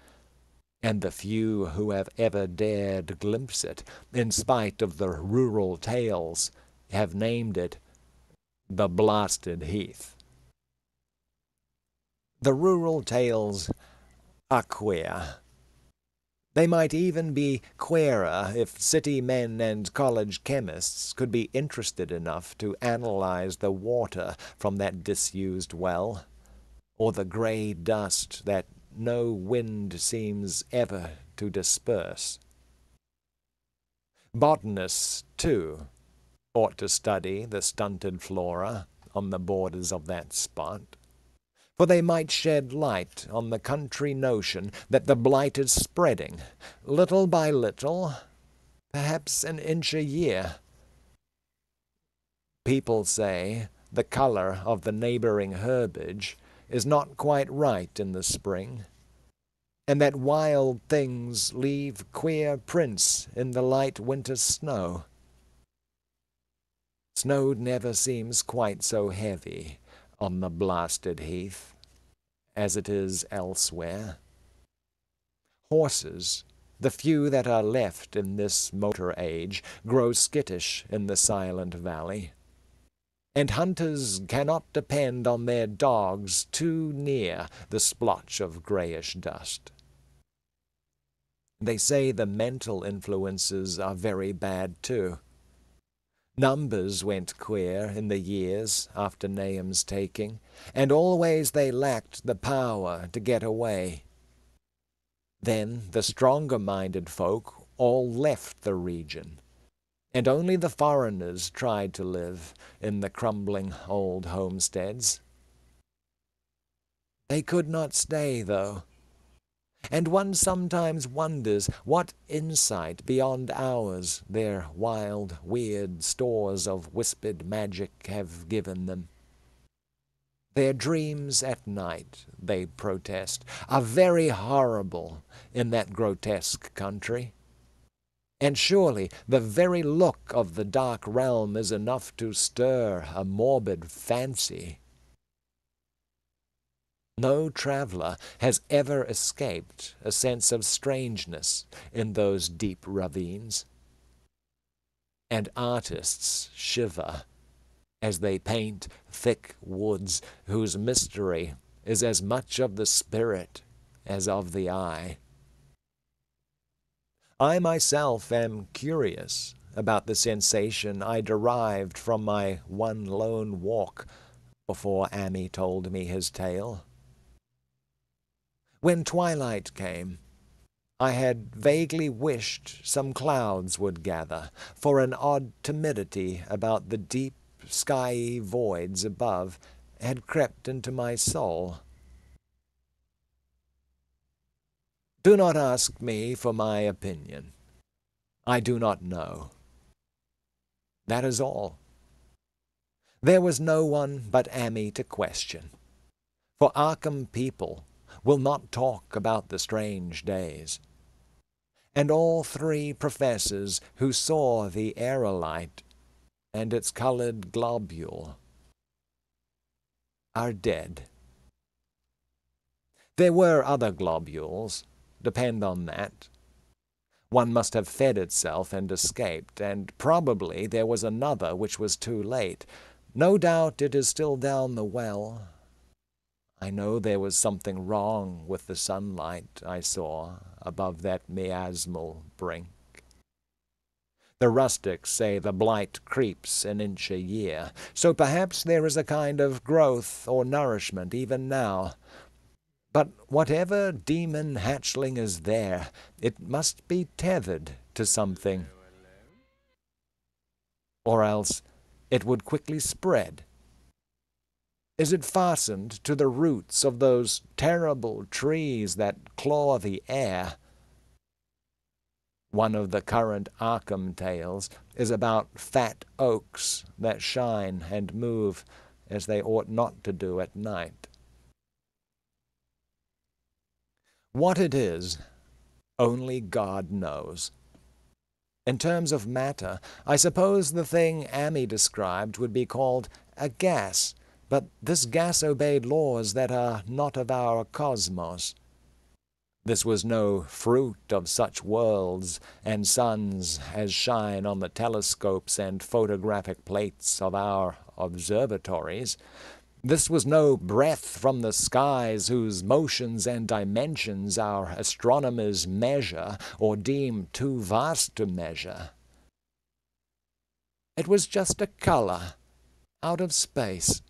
and the few who have ever dared glimpse it, in spite of the rural tales, have named it the Blasted Heath. The rural tales are queer. They might even be queerer if city men and college chemists could be interested enough to analyze the water from that disused well, or the gray dust that no wind seems ever to disperse. Botanists, too, ought to study the stunted flora on the borders of that spot, for they might shed light on the country notion that the blight is spreading, little by little, perhaps an inch a year. People say the color of the neighboring herbage is not quite right in the spring, and that wild things leave queer prints in the light winter snow. Snow never seems quite so heavy on the Blasted Heath as it is elsewhere. Horses, the few that are left in this motor age, grow skittish in the silent valley, and hunters cannot depend on their dogs too near the splotch of grayish dust. They say the mental influences are very bad too. Numbers went queer in the years after Nahum's taking, and always they lacked the power to get away. Then the stronger-minded folk all left the region, and only the foreigners tried to live in the crumbling old homesteads. They could not stay, though. And one sometimes wonders what insight beyond ours their wild, weird stores of whispered magic have given them. Their dreams at night, they protest, are very horrible in that grotesque country. And surely the very look of the dark realm is enough to stir a morbid fancy. No traveler has ever escaped a sense of strangeness in those deep ravines. And artists shiver as they paint thick woods whose mystery is as much of the spirit as of the eye. I myself am curious about the sensation I derived from my one lone walk before Ammi told me his tale. When twilight came, I had vaguely wished some clouds would gather, for an odd timidity about the deep, skyey voids above had crept into my soul. Do not ask me for my opinion. I do not know. That is all. There was no one but Ammi to question, for Arkham people will not talk about the strange days. And all three professors who saw the aerolite and its colored globule are dead. There were other globules, depend on that. One must have fed itself and escaped, and probably there was another which was too late. No doubt it is still down the well. I know there was something wrong with the sunlight I saw above that miasmal brink. The rustics say the blight creeps an inch a year, so perhaps there is a kind of growth or nourishment even now. But whatever demon hatchling is there, it must be tethered to something, or else it would quickly spread. Is it fastened to the roots of those terrible trees that claw the air? One of the current Arkham tales is about fat oaks that shine and move as they ought not to do at night. What it is, only God knows. In terms of matter, I suppose the thing Ammi described would be called a gas, but this gas obeyed laws that are not of our cosmos. This was no fruit of such worlds and suns as shine on the telescopes and photographic plates of our observatories. This was no breath from the skies whose motions and dimensions our astronomers measure or deem too vast to measure. It was just a color out of space,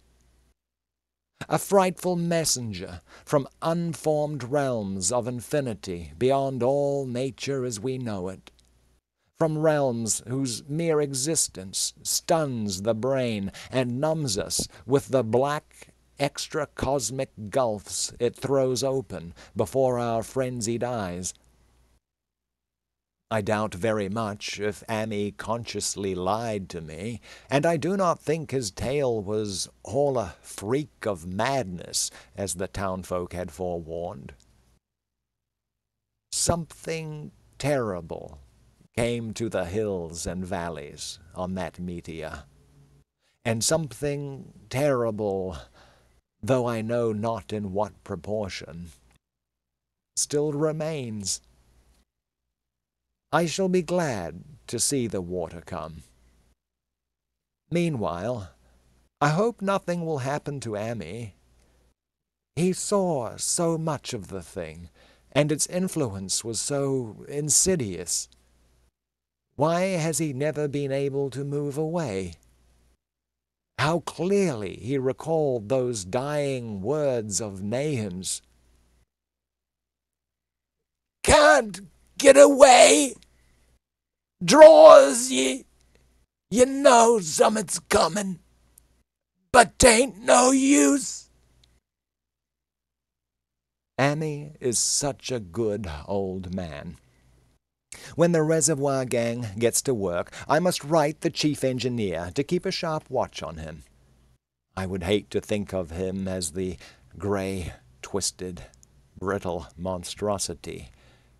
a frightful messenger from unformed realms of infinity beyond all nature as we know it, from realms whose mere existence stuns the brain and numbs us with the black extra-cosmic gulfs it throws open before our frenzied eyes. I doubt very much if Ammi consciously lied to me, and I do not think his tale was all a freak of madness, as the townfolk had forewarned. Something terrible came to the hills and valleys on that meteor, and something terrible, though I know not in what proportion, still remains. I shall be glad to see the water come. Meanwhile, I hope nothing will happen to Ammi. He saw so much of the thing, and its influence was so insidious. Why has he never been able to move away? How clearly he recalled those dying words of Nahum's. "Can't get away! Draws ye! You know some't's comin', but 'tain't no use." Ammy is such a good old man. When the reservoir gang gets to work, I must write the chief engineer to keep a sharp watch on him. I would hate to think of him as the grey, twisted, brittle monstrosity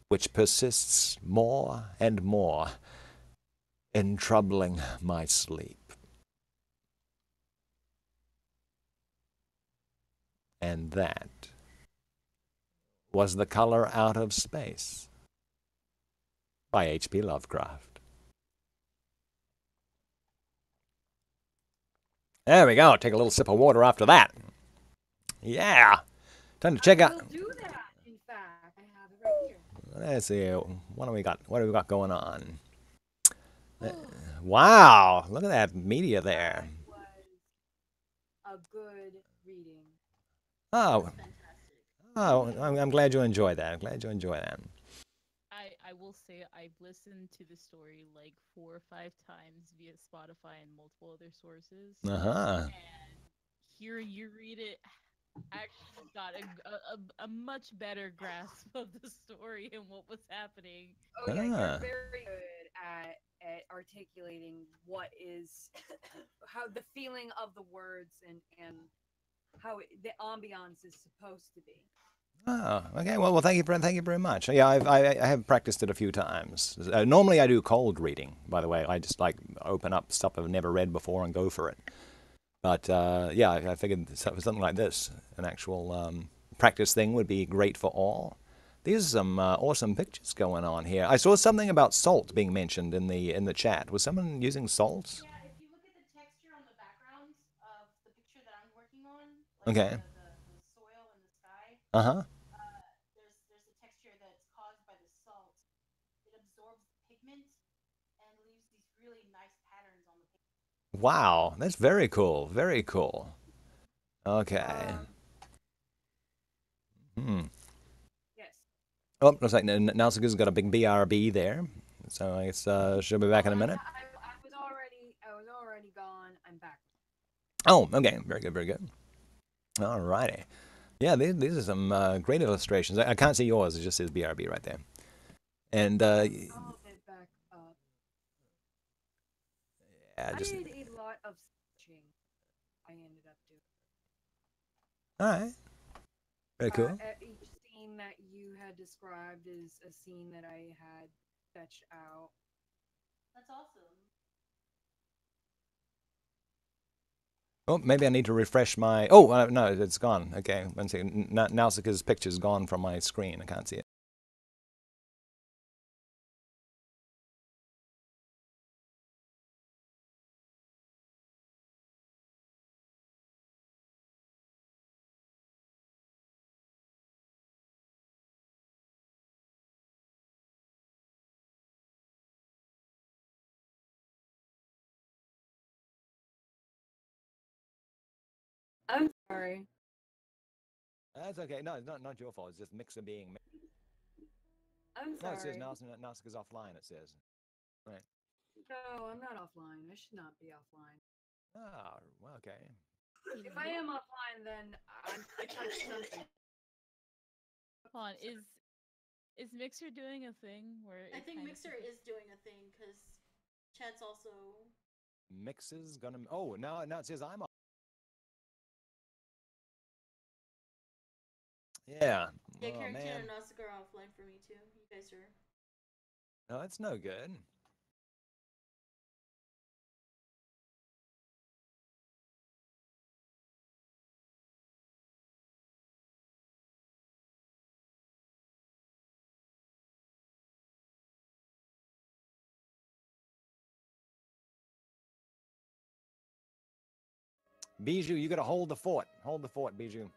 which persists more and more in troubling my sleep. And that was The Color Out of Space by H.P. Lovecraft. There we go. Take a little sip of water after that. Yeah. Time to check out. We'll do that, in fact. I have it right here. Let's see. What do we got? What do we got going on? Wow. Look at that media there. That was a good reading. Oh. Fantastic. Oh, I'm glad you enjoyed that. I'm glad you enjoyed that. I will say I've listened to the story like 4 or 5 times via Spotify and multiple other sources. Uh-huh. And hearing you read it actually got a much better grasp of the story and what was happening. Oh yeah, Ah. you're very good at articulating what is how the feeling of the words and how the ambiance is supposed to be. Oh, okay. Well, thank you very much. Yeah, I have practiced it a few times. Normally, I do cold reading. By the way, I just like open up stuff I've never read before and go for it. But yeah, I figured something like this, an actual practice thing, would be great for all. These are some awesome pictures going on here. I saw something about salt being mentioned in the chat. Was someone using salt? Yeah, if you look at the texture on the background of the picture that I'm working on, like Okay. the soil and the sky, Uh-huh. there's a texture that's caused by the salt. It absorbs the pigment and leaves these really nice patterns on the pigment. Wow, that's very cool. Very cool. Okay. Yes. Oh, looks like Nauscica's got a big BRB there. So I guess she'll be back in a minute. I was already gone. I'm back. Oh, okay. Very good, very good. All righty. Yeah, these are some great illustrations. I can't see yours. It just says BRB right there. And I'll get back up. yeah, I just did a lot of searching. I ended up doing. all right. Very cool. Each scene that you had described is a scene that I had fetched out. That's awesome. Oh, maybe I need to refresh my. Oh, no, it's gone. Okay, one second. Nausicaa's picture's gone from my screen. I can't see it. I'm sorry. That's okay. No, it's not your fault. It's just Mixer being. I'm No, it says sorry. Nausicaa's offline. It says. Right. No, I'm not offline. I should not be offline. Oh, well, okay. If I am offline, then I touched something. Hold on, is Mixer doing a thing where I it think kind Mixer is doing a thing because chat's also. Mixer's gonna. Oh, now it says I'm. Yeah. Yeah, Oh Carrington man. and Nauscica are offline for me too. You guys are. No, that's no good. You gotta hold the fort. Hold the fort, Bijou.